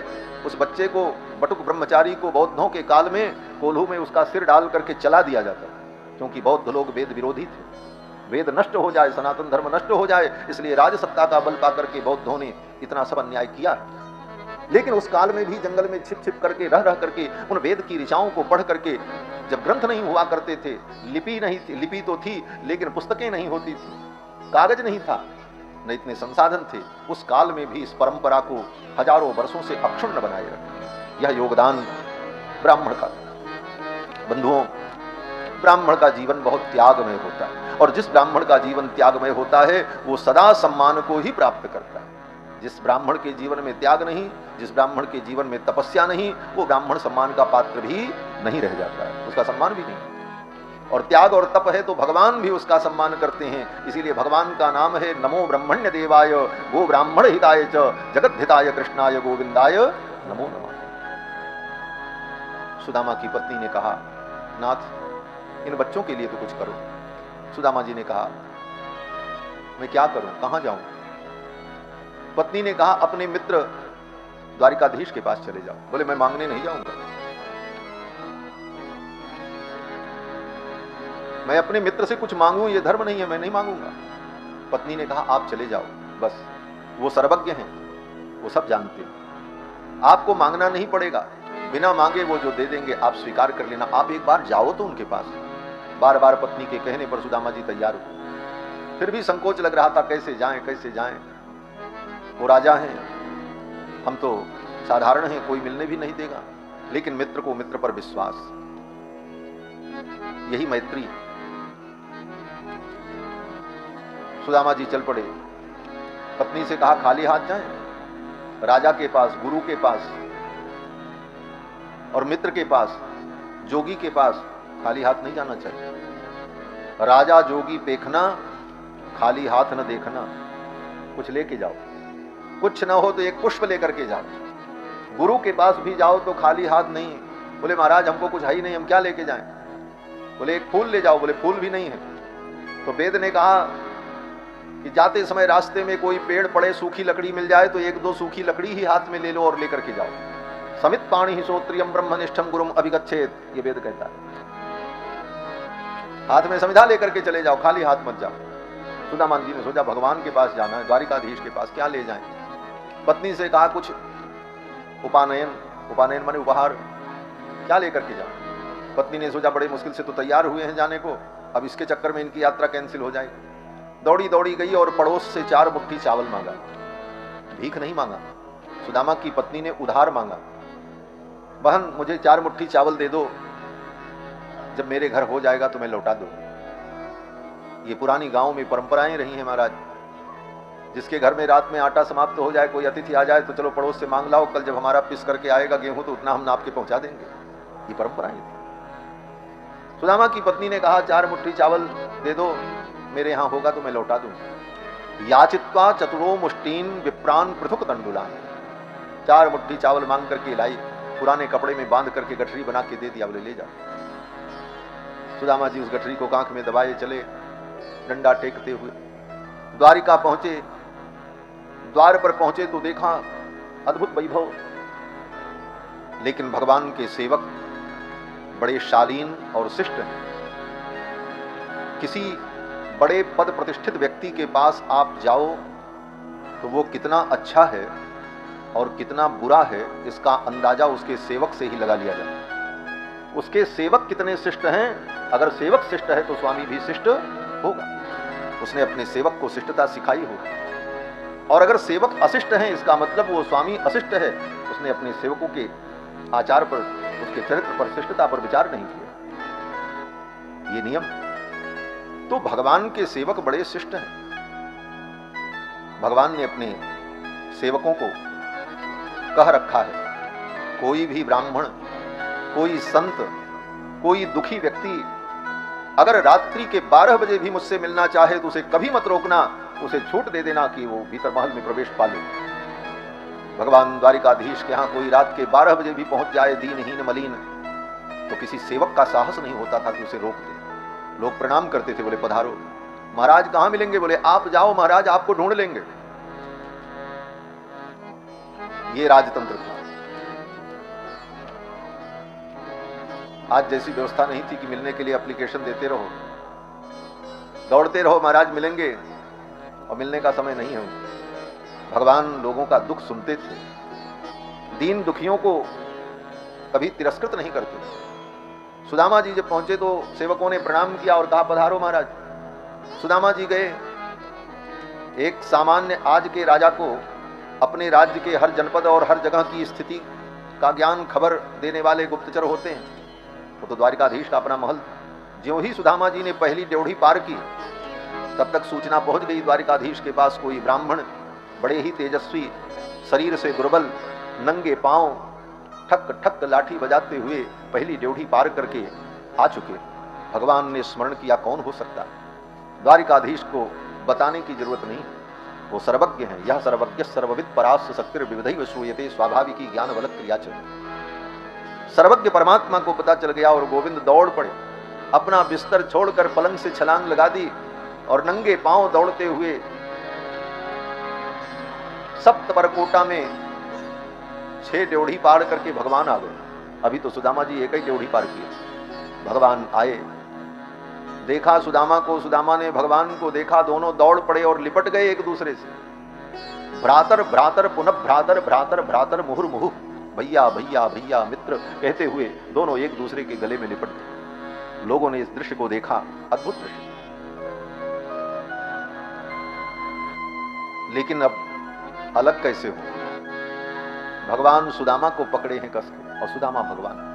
उस बच्चे को, बटुक ब्रह्मचारी को, बौद्धों के काल में कोल्हू में उसका सिर डाल करके चला दिया जाता है, क्योंकि बौद्ध लोग वेद विरोधी थे। वेद नष्ट हो जाए, सनातन धर्म नष्ट हो जाए, इसलिए राजसत्ता का बल पा करके बौद्धों ने इतना सब अन्याय किया। लेकिन उस काल में भी जंगल में छिप छिप करके, रह करके उन वेद की ऋचाओं को पढ़ करके, जब ग्रंथ नहीं हुआ करते थे, लिपि नहीं थी, लिपि तो थी लेकिन पुस्तकें नहीं होती थी, कागज नहीं था, न इतने संसाधन थे, उस काल में भी इस परंपरा को हजारों वर्षों से अक्षुण्ण बनाए रखे। यह योगदान ब्राह्मण का। बंधुओं, ब्राह्मण का जीवन बहुत त्यागमय होता है, और जिस ब्राह्मण का जीवन त्यागमय होता है वो सदा सम्मान को ही प्राप्त करता है। जिस ब्राह्मण के जीवन में त्याग नहीं, जिस ब्राह्मण के जीवन में तपस्या नहीं, वो ब्राह्मण सम्मान का पात्र भी नहीं रह जाता है, उसका सम्मान भी नहीं। और त्याग और तप है तो भगवान भी उसका सम्मान करते हैं। इसीलिए भगवान का नाम है नमो ब्रह्मण्य देवाय गो ब्राह्मण हिताय च जगत हिताय कृष्णाय गोविंदाय नमो नमः। सुदामा की पत्नी ने कहा, नाथ इन बच्चों के लिए तो कुछ करो। सुदामा जी ने कहा, मैं क्या करूं, कहां जाऊं? पत्नी ने कहा, अपने मित्र द्वारिकाधीश के पास चले जाओ। बोले, मैं मांगने नहीं जाऊंगा, मैं अपने मित्र से कुछ मांगूं ये धर्म नहीं है, मैं नहीं मांगूंगा। पत्नी ने कहा, आप चले जाओ, बस वो सर्वज्ञ हैं, वो सब जानते हैं, आपको मांगना नहीं पड़ेगा, बिना मांगे वो जो दे देंगे आप स्वीकार कर लेना, आप एक बार जाओ तो उनके पास। बार बार पत्नी के कहने पर सुदामा जी तैयार हुए, फिर भी संकोच लग रहा था, कैसे जाएं कैसे जाएं, वो राजा हैं, हम तो साधारण हैं, कोई मिलने भी नहीं देगा। लेकिन मित्र को मित्र पर विश्वास, यही मैत्री है। सुदामा जी चल पड़े, पत्नी से कहा खाली हाथ जाएं, राजा के पास, गुरु के पास और मित्र के पास, जोगी के पास खाली हाथ नहीं जाना चाहिए। राजा जोगी देखना, खाली हाथ न देखना, कुछ लेके जाओ, कुछ ना हो तो एक पुष्प लेकर के जाओ। गुरु के पास भी जाओ तो खाली हाथ नहीं। बोले महाराज हमको कुछ है ही नहीं, हम क्या लेके जाएं? बोले एक फूल ले जाओ। बोले फूल भी नहीं है। तो वेद ने कहा कि जाते समय रास्ते में कोई पेड़ पड़े, सूखी लकड़ी मिल जाए तो एक दो सूखी लकड़ी ही हाथ में ले लो और लेकर के जाओ। समित पाणी ही श्रोत्रियम ब्रह्मनिष्ठम गुरुम अभिगच्छेत, ये वेद कहता है। हाथ में समिधा लेकर के चले जाओ, खाली हाथ मत जाओ। सुदामा जी ने सोचा भगवान के पास जाना है, द्वारिकाधीश के पास, क्या ले जाएं? पत्नी से कहा कुछ उपानयन, उपानयन माने उपहार, क्या लेकर के जाओ? पत्नी ने सोचा बड़े मुश्किल से तो तैयार हुए हैं जाने को, अब इसके चक्कर में इनकी यात्रा कैंसिल हो जाएगी। दौड़ी दौड़ी गई और पड़ोस से 4 मुट्ठी चावल मांगा। भीख नहीं मांगा, सुदामा की पत्नी ने उधार मांगा। बहन मुझे 4 मुट्ठी चावल दे दो, जब मेरे घर हो जाएगा तो मैं लौटा दूं। ये पुरानी गांव में परंपराएं रही हैं महाराज। जिसके घर में रात में आटा समाप्त हो जाए, कोई अतिथि आ जाए तो चलो पड़ोस से मांग लाओ, कल जब हमारा पिस करके आएगा गेहूं तो उतना हम नाप के पहुंचा देंगे। ये परंपराएं थी। सुदामा की पत्नी ने कहा 4 मुट्ठी चावल दे दो, मेरे यहां होगा तो मैं लौटा दूं। याचित्वा चतुरो मुष्टीन विप्रान पृथुक तंडुलान, 4 मुट्ठी चावल मांग करके लाई, पुराने कपड़े में बांध करके गठरी बना के दे दिया। बोले ले जाओ। सुदामा जी उस गठरी को कांख में दबाए चले, डंडा टेकते हुए द्वारिका पहुंचे। द्वार पर पहुंचे तो देखा अद्भुत वैभव, लेकिन भगवान के सेवक बड़े शालीन और शिष्ट हैं। किसी बड़े पद प्रतिष्ठित व्यक्ति के पास आप जाओ तो वो कितना अच्छा है और कितना बुरा है, इसका अंदाजा उसके सेवक से ही लगा लिया जाए। उसके सेवक कितने शिष्ट हैं, अगर सेवक शिष्ट है तो स्वामी भी शिष्ट होगा। उसने अपने सेवक को शिष्टता सिखाई होगी। और अगर सेवक अशिष्ट हैं, इसका मतलब वो स्वामी अशिष्ट है, उसने अपने सेवकों के आचार पर, उसके चरित्र पर, शिष्टता पर विचार नहीं किया। ये नियम। तो भगवान के सेवक बड़े शिष्ट हैं। भगवान ने अपने सेवकों को कह रखा है, कोई भी ब्राह्मण, कोई संत, कोई दुखी व्यक्ति अगर रात्रि के 12 बजे भी मुझसे मिलना चाहे तो उसे कभी मत रोकना, उसे छूट दे देना कि वो भीतर महल में प्रवेश पा ले। भगवान द्वारिकाधीश के यहाँ कोई रात के 12 बजे भी पहुंच जाए दीनहीन मलिन, तो किसी सेवक का साहस नहीं होता था कि उसे रोक दे। लोग प्रणाम करते थे, बोले पधारो। महाराज कहां मिलेंगे? बोले आप जाओ महाराज, आपको ढूंढ लेंगे। ये राजतंत्र था। आज जैसी व्यवस्था नहीं थी कि मिलने के लिए एप्लीकेशन देते रहो, दौड़ते रहो महाराज मिलेंगे, और मिलने का समय नहीं है। भगवान लोगों का दुख सुनते थे, दीन दुखियों को कभी तिरस्कृत नहीं करते। सुदामा जी जब पहुंचे तो सेवकों ने प्रणाम किया और कहा पधारो महाराज। सुदामा जी गए। एक सामान्य आज के राजा को अपने राज्य के हर जनपद और हर जगह की स्थिति का ज्ञान, खबर देने वाले गुप्तचर होते हैं। वो तो द्वारिकाधीश का अपना महल, ज्यों ही सुदामा जी ने पहली ड्योढ़ी पार की, तब तक सूचना पहुंच गई द्वारिकाधीश के पास, कोई ब्राह्मण बड़े ही तेजस्वी, शरीर से दुर्बल, नंगे पांव, ठक ठक लाठी बजाते हुए पहली ड्योढ़ी पार करके आ चुके। भगवान ने स्मरण किया, कौन हो सकता है? द्वारिकाधीश को बताने की जरूरत नहीं, वो सर्वज्ञ हैं। यह सर्वज्ञ सर्वविद परास्य शक्तिर विविधैव श्रूयते स्वाभाविकी ज्ञान बल क्रिया चल। सर्वज्ञ परमात्मा को पता चल गया और गोविंद दौड़ पड़े, अपना बिस्तर छोड़कर पलंग से छलांग लगा दी और नंगे पांव दौड़ते हुए सप्तपरकोटा में 6 ड्योढ़ी पार करके भगवान आ गए। अभी तो सुदामा जी एक ही ड्योढ़ी पार किए। भगवान आए, देखा सुदामा को, सुदामा ने भगवान को देखा, दोनों दौड़ पड़े और लिपट गए एक दूसरे से। भ्रातर भ्रातर पुनः भ्रातर, भ्रातर भ्रातर मुहुर्मुहु, भैया भैया भैया मित्र कहते हुए दोनों एक दूसरे के गले में लिपट गए। लोगों ने इस दृश्य को देखा, अद्भुत दृश्य। लेकिन अब अलग कैसे हो? भगवान सुदामा को पकड़े हैं कस के, और सुदामा भगवान।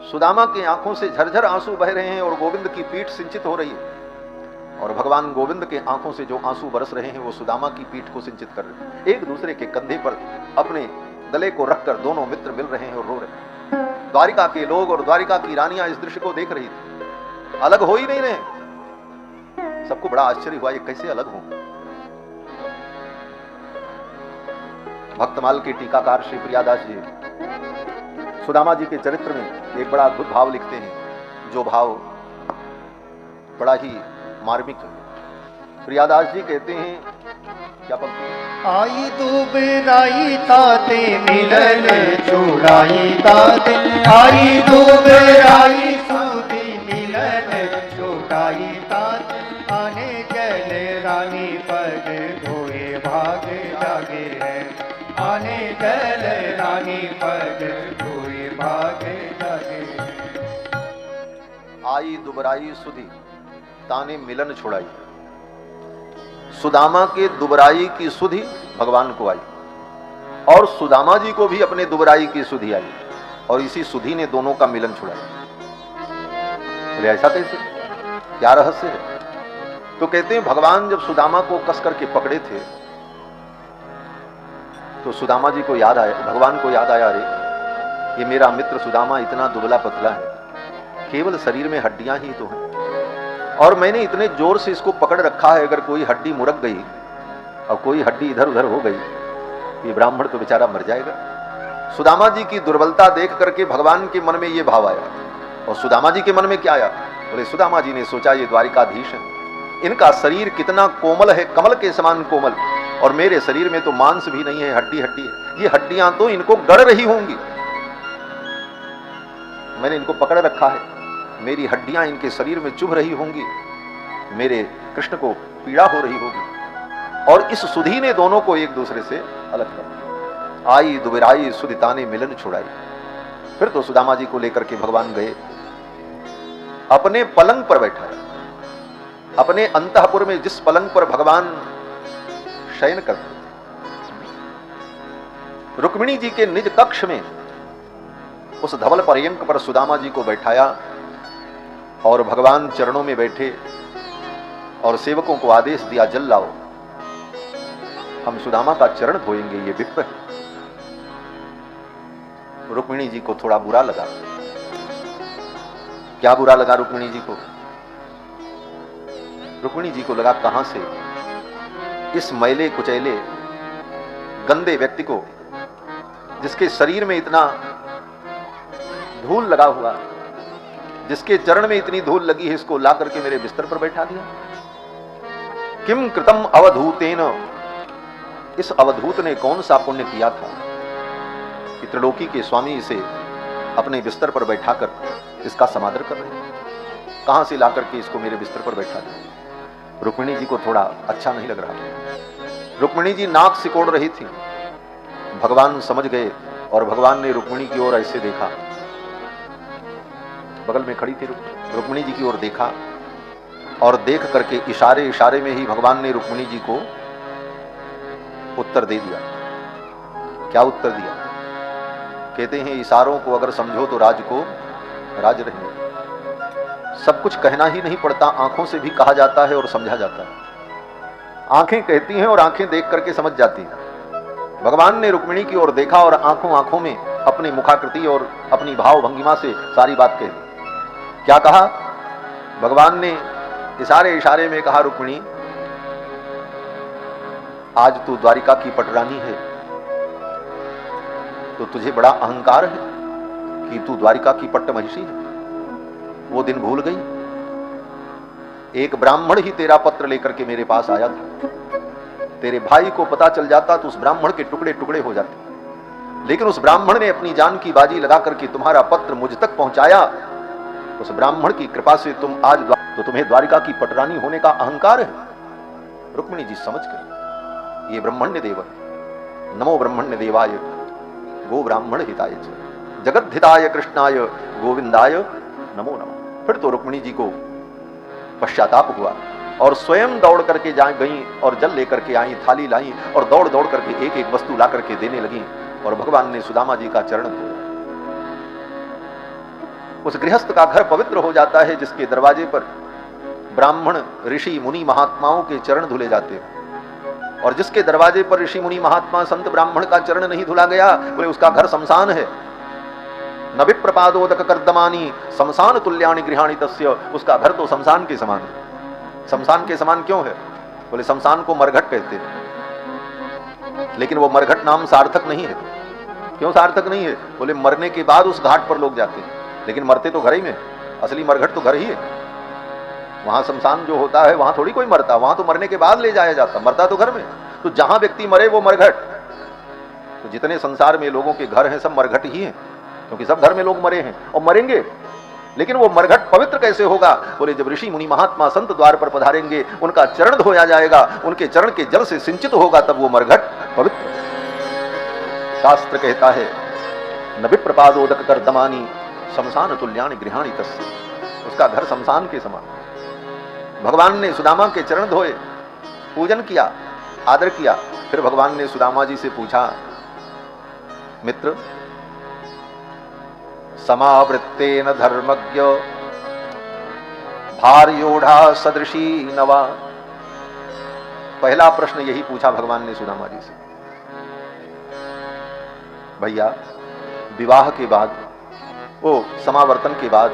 सुदामा की आंखों से झरझर आंसू बह रहे हैं और गोविंद की पीठ सिंचित हो रही है, और भगवान गोविंद के आंखों से जो आंसू बरस रहे हैं वो सुदामा की पीठ को सिंचित कर रहे हैं। एक दूसरे के कंधे पर अपने गले को रखकर दोनों मित्र मिल रहे हैं और रो रहे हैं। द्वारिका के लोग और द्वारिका की रानियां इस दृश्य को देख रही थी, अलग हो ही नहीं रहे। सबको बड़ा आश्चर्य हुआ, ये कैसे अलग हों? भक्तमाल के टीकाकार श्री प्रियादास जी सुदामा जी के चरित्र में एक बड़ा अद्भुत भाव लिखते हैं, जो भाव बड़ा ही मार्मिक है। प्रियादास जी कहते हैं, क्या पढ़ते हैं? आई दुबराई ताते मिलन छुड़ाई ताते, आई दुबराई सूदी मिलन छुड़ाई ताते, आने जल रानी पग धोए भाग जागे है, आने जल रानी पग धोए भाग जागे है। आई दुबराई सुधी ताने मिलन छुड़ाई। सुदामा के दुबराई की सुधि भगवान को आई और सुदामा जी को भी अपने दुबराई की सुधि आई, और इसी सुधि ने दोनों का मिलन छुड़ाया। बोले ऐसा कैसे, क्या रहस्य है? तो कहते हैं भगवान जब सुदामा को कस करके पकड़े थे तो सुदामा जी को याद आया, भगवान को याद आया, अरे ये मेरा मित्र सुदामा इतना दुबला पतला है, केवल शरीर में हड्डियां ही तो हैं, और मैंने इतने जोर से इसको पकड़ रखा है, अगर कोई हड्डी मुरक गई और कोई हड्डी इधर उधर हो गई, ये ब्राह्मण तो बेचारा मर जाएगा। सुदामा जी की दुर्बलता देख करके भगवान के मन में ये भाव आया, और सुदामा जी के मन में क्या आया? बोले सुदामा जी ने सोचा ये द्वारिकाधीश है, इनका शरीर कितना कोमल है, कमल के समान कोमल, और मेरे शरीर में तो मांस भी नहीं है, हड्डी हड्डी है, ये हड्डियां तो इनको गड़ रही होंगी, मैंने इनको पकड़ रखा है, मेरी हड्डियां इनके शरीर में चुभ रही होंगी, मेरे कृष्ण को पीड़ा हो रही होगी, और इस सुधी ने दोनों को एक दूसरे से अलग कर। आई दुबराई सुधी ताने मिलन छुड़ाई। फिर तो सुदामा जी को लेकर के भगवान गए, अपने पलंग पर बैठाया, अपने अंतःपुर में जिस पलंग पर भगवान शयन करते थे, रुक्मिणी जी के निज कक्ष में उस धवल पर्यंक पर सुदामा जी को बैठाया, और भगवान चरणों में बैठे और सेवकों को आदेश दिया, जल लाओ, हम सुदामा का चरण धोएंगे, ये विप्र है। रुक्मिणी जी को थोड़ा बुरा लगा। क्या बुरा लगा रुक्मिणी जी को? रुक्मिणी जी को लगा, कहां से इस मैले कुचैले गंदे व्यक्ति को, जिसके शरीर में इतना धूल लगा हुआ, जिसके चरण में इतनी धूल लगी है, इसको ला करके मेरे बिस्तर पर बैठा दिया। किम कृतम अवधूतेन, इस अवधूत ने कौन सा पुण्य किया था कि त्रिलोकी के स्वामी इसे अपने बिस्तर पर बैठाकर इसका समादर कर रहे हैं? कहां से ला करके इसको मेरे बिस्तर पर बैठा दिया? रुक्मिणी जी को थोड़ा अच्छा नहीं लग रहा। रुक्मिणी जी नाक सिकोड़ रही थी, भगवान समझ गए और भगवान ने रुक्मिणी की ओर ऐसे देखा, बगल में खड़ी थी रुक्मिणी जी की ओर देखा, और देख करके इशारे इशारे में ही भगवान ने रुक्मिणी जी को उत्तर दे दिया। क्या उत्तर दिया? कहते हैं इशारों को अगर समझो तो राज को राज रहने, सब कुछ कहना ही नहीं पड़ता, आंखों से भी कहा जाता है और समझा जाता है। आंखें कहती हैं और आंखें देख करके समझ जाती हैं। भगवान ने रुक्मिणी की ओर देखा और आंखों आंखों में अपनी मुखाकृति और अपनी भाव भंगिमा से सारी बात कह दी। क्या कहा? भगवान ने इशारे इशारे में कहा, रुक्मिणी आज तू द्वारिका की पटरानी है, तो तुझे बड़ा अहंकार है कि तू द्वारिका की पट्टमहिषी है। वो दिन भूल गई। एक ब्राह्मण ही तेरा पत्र लेकर के मेरे पास आया था। तेरे भाई को पता चल जाता तो उस ब्राह्मण के टुकड़े टुकड़े हो जाते, लेकिन उस ब्राह्मण ने अपनी जान की बाजी लगा करके तुम्हारा पत्र मुझ तक पहुंचाया। उस ब्राह्मण की कृपा से तुम आज तो तुम्हें द्वारिका की पटरानी होने का अहंकार है। रुक्मिणी जी समझ गई, ये ब्रह्मण्य देव है। नमो ब्रह्मण्य देवाय गो ब्राह्मण हिताय च जगद्धिताय कृष्णाय गोविंदाय नमो नमः। फिर तो रुक्मिणी जी को पश्चाताप हुआ और स्वयं दौड़ करके जा गई और जल लेकर के आई, थाली लाई और दौड़ दौड़ करके एक एक वस्तु ला करके देने लगी। और भगवान ने सुदामा जी का चरण धोया। उस गृहस्थ का घर पवित्र हो जाता है जिसके दरवाजे पर ब्राह्मण ऋषि मुनि महात्माओं के चरण धुले जाते हैं। और जिसके दरवाजे पर ऋषि मुनि महात्मा संत ब्राह्मण का चरण नहीं धुला गया, बोले उसका घर शमशान है। न विप्रपादोदक कर्दमानी शमशान तुल्यानि गृहाणि तस्य, उसका घर तो शमशान के समान है। शमशान के समान क्यों है? बोले शमशान को मरघट कहते हैं, लेकिन वो मरघट नाम सार्थक नहीं है। क्यों सार्थक नहीं है? बोले मरने के बाद उस घाट पर लोग जाते हैं, लेकिन मरते तो घर ही में। असली मरघट तो घर ही है। वहां शमशान जो होता है वहां थोड़ी कोई मरता, वहां तो मरने के बाद ले जाया जाता, मरता तो घर में। तो जहां व्यक्ति मरे वो मरघट। तो जितने संसार में लोगों के घर हैं सब मरघट ही हैं, क्योंकि सब घर में लोग मरे हैं और मरेंगे। लेकिन वो मरघट पवित्र कैसे होगा? बोले जब ऋषि मुनि महात्मा संत द्वार पर पधारेंगे, उनका चरण धोया जाएगा, उनके चरण के जल से सिंचित होगा, तब वो मरघट पवित्र। शास्त्र कहता है न विप्रपादोदक कर्दमानी शमशान तुल्यानि गृहाणि तस्य, उसका घर शमशान के समान। भगवान ने सुदामा के चरण धोए, पूजन किया, आदर किया। फिर भगवान ने सुदामा जी से पूछा, मित्र समावृत्तेन धर्मज्ञ भार्योढ़ा सदृशी नवा। पहला प्रश्न यही पूछा भगवान ने सुदामा जी से। भैया विवाह के बाद, वो समावर्तन के बाद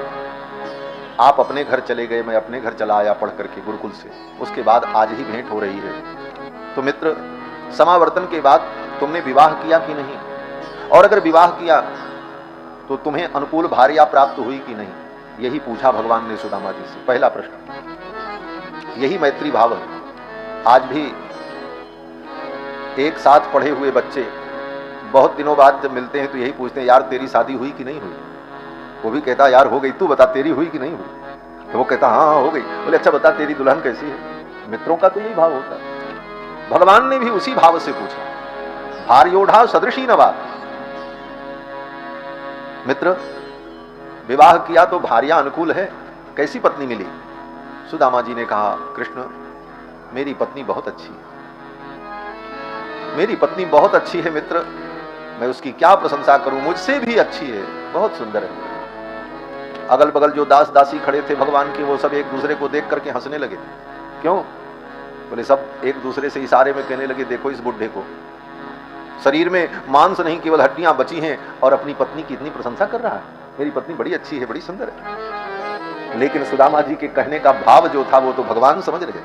आप अपने घर चले गए, मैं अपने घर चला आया पढ़ करके गुरुकुल से, उसके बाद आज ही भेंट हो रही है। तो मित्र समावर्तन के बाद तुमने विवाह किया कि नहीं? और अगर विवाह किया तो तुम्हें अनुकूल भार्या प्राप्त हुई कि नहीं? यही पूछा भगवान ने सुदामा जी से। पहला प्रश्न यही मैत्री भाव है। आज भी एक साथ पढ़े हुए बच्चे बहुत दिनों बाद जब मिलते हैं तो यही पूछते हैं, यार तेरी शादी हुई कि नहीं हुई? वो भी कहता यार हो गई, तू बता तेरी हुई कि नहीं हुई? तो वो कहता हाँ हो गई। बोले अच्छा बता तेरी दुल्हन कैसी है? मित्रों का तो यही भाव होता है। भगवान ने भी उसी भाव से पूछा, भार्योढ़ा सदृशी नवा। मित्र विवाह किया तो भार्या अनुकूल है, कैसी पत्नी मिली? सुदामा जी ने कहा, कृष्ण मेरी पत्नी बहुत अच्छी है, मेरी पत्नी बहुत अच्छी है मित्र, मैं उसकी क्या प्रशंसा करूं, मुझसे भी अच्छी है, बहुत सुंदर है। अगल बगल जो दास दासी खड़े थे भगवान के, वो सब एक दूसरे को देख करके हंसने लगे। क्यों? बोले सब एक दूसरे से इशारे में कहने लगे, देखो इस बुढ़े को, शरीर में मांस नहीं केवल हड्डियां बची हैं और अपनी पत्नी की इतनी प्रशंसा कर रहा है, मेरी पत्नी बड़ी अच्छी है, बड़ी सुंदर है। लेकिन सुदामा जी के कहने का भाव जो था वो तो भगवान समझ रहे।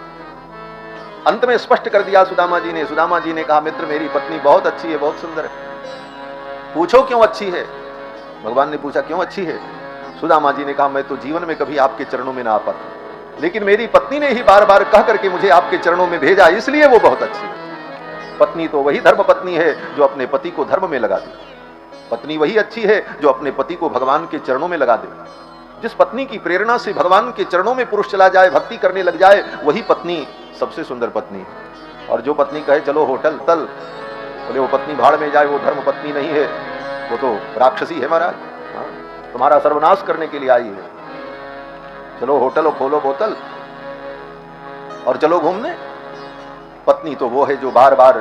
अंत में स्पष्ट कर दिया सुदामा जी ने। सुदामा जी ने कहा, मित्र मेरी पत्नी बहुत अच्छी है, बहुत सुंदर है। पूछो क्यों अच्छी है? भगवान ने पूछा क्यों अच्छी है? सुदामा जी ने कहा, मैं तो जीवन में कभी आपके चरणों में ना आ पाता, लेकिन मेरी पत्नी ने ही बार बार कह करके मुझे आपके चरणों में भेजा, इसलिए वो बहुत अच्छी है। पत्नी तो वही धर्म पत्नी है जो अपने पति को धर्म में लगा दे। पत्नी वही अच्छी है जो अपने पति को भगवान के चरणों में लगा दे। जिस पत्नी की प्रेरणा से भगवान के चरणों में पुरुष चला जाए, भक्ति करने लग जाए, वही पत्नी सबसे सुंदर पत्नी है। और जो पत्नी कहे चलो होटल तल, बोले वो पत्नी भाड़ में जाए, वो धर्म पत्नी नहीं है, वो तो राक्षसी है महाराज, तुम्हारा सर्वनाश करने के लिए आई है। चलो होटल और खोलो बोतल और चलो घूमने। पत्नी तो वो है जो बार बार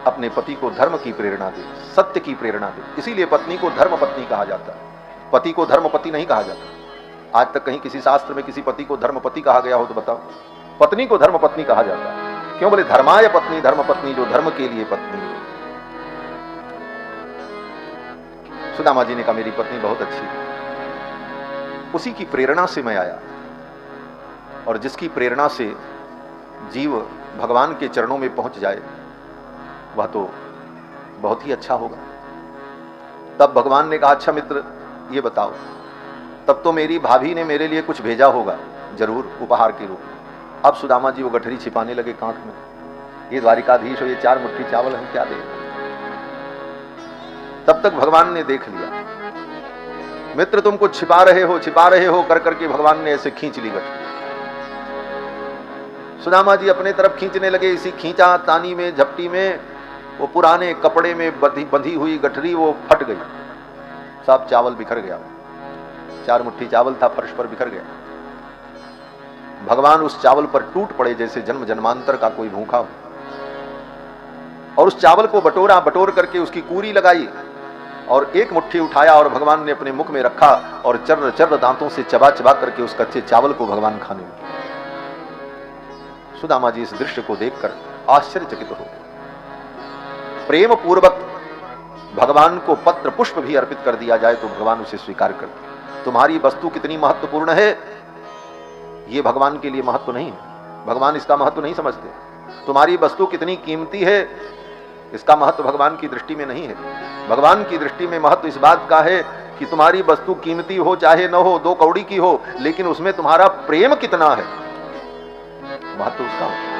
अपने पति को धर्म की प्रेरणा दे, सत्य की प्रेरणा दे। इसीलिए पत्नी को धर्म पत्नी कहा जाता है, पति को धर्म पति नहीं कहा जाता। आज तक कहीं किसी शास्त्र में किसी पति को धर्मपति कहा गया हो तो बताओ। पत्नी को धर्मपत्नी कहा जाता है। क्यों? बोले धर्माय पत्नी, धर्मपत्नी, जो धर्म के लिए पत्नी है। सुदामा जी ने कहा मेरी पत्नी बहुत अच्छी है। उसी की प्रेरणा से मैं आया, और जिसकी प्रेरणा से जीव भगवान के चरणों में पहुंच जाए वह तो बहुत ही अच्छा होगा। तब भगवान ने कहा अच्छा मित्र ये बताओ, तब तो मेरी भाभी ने मेरे लिए कुछ भेजा होगा जरूर उपहार के रूप में। अब सुदामा जी वो गठरी छिपाने लगे कांख में। ये द्वारिकाधीश हो, ये 4 मुट्ठी चावल हम क्या दें। तब तक भगवान ने देख लिया, मित्र तुम कुछ छिपा रहे हो कर करके भगवान ने ऐसे खींच ली गठरी। सुदामा जी अपने तरफ खींचने लगे। इसी खींचा तानी में, झपटी में वो पुराने कपड़े में बंधी हुई गठरी वो फट गई, सब चावल बिखर गया। 4 मुट्ठी चावल था, फर्श पर बिखर गया। भगवान उस चावल पर टूट पड़े जैसे जन्म जन्मांतर का कोई भूखा हो, और उस चावल को बटोर करके उसकी कूरी लगाई और एक मुट्ठी उठाया और भगवान ने अपने मुख में रखा और चर्र चर्र दांतों से चबा चबा करके उस कच्चे चावल को भगवान खाने लगे। सुदामा जी इस दृश्य को देखकर आश्चर्यचकित हो गए। प्रेम पूर्वक भगवान को पत्र पुष्प भी अर्पित कर दिया जाए तो भगवान उसे स्वीकार करते। तुम्हारी वस्तु कितनी महत्वपूर्ण है ये भगवान के लिए महत्व नहीं है, भगवान इसका महत्व नहीं समझते। तुम्हारी वस्तु कितनी कीमती है इसका महत्व भगवान की दृष्टि में नहीं है। भगवान की दृष्टि में महत्व इस बात का है कि तुम्हारी वस्तु कीमती हो चाहे न हो, 2 कौड़ी की हो, लेकिन उसमें तुम्हारा प्रेम कितना है, महत्व उसका हो।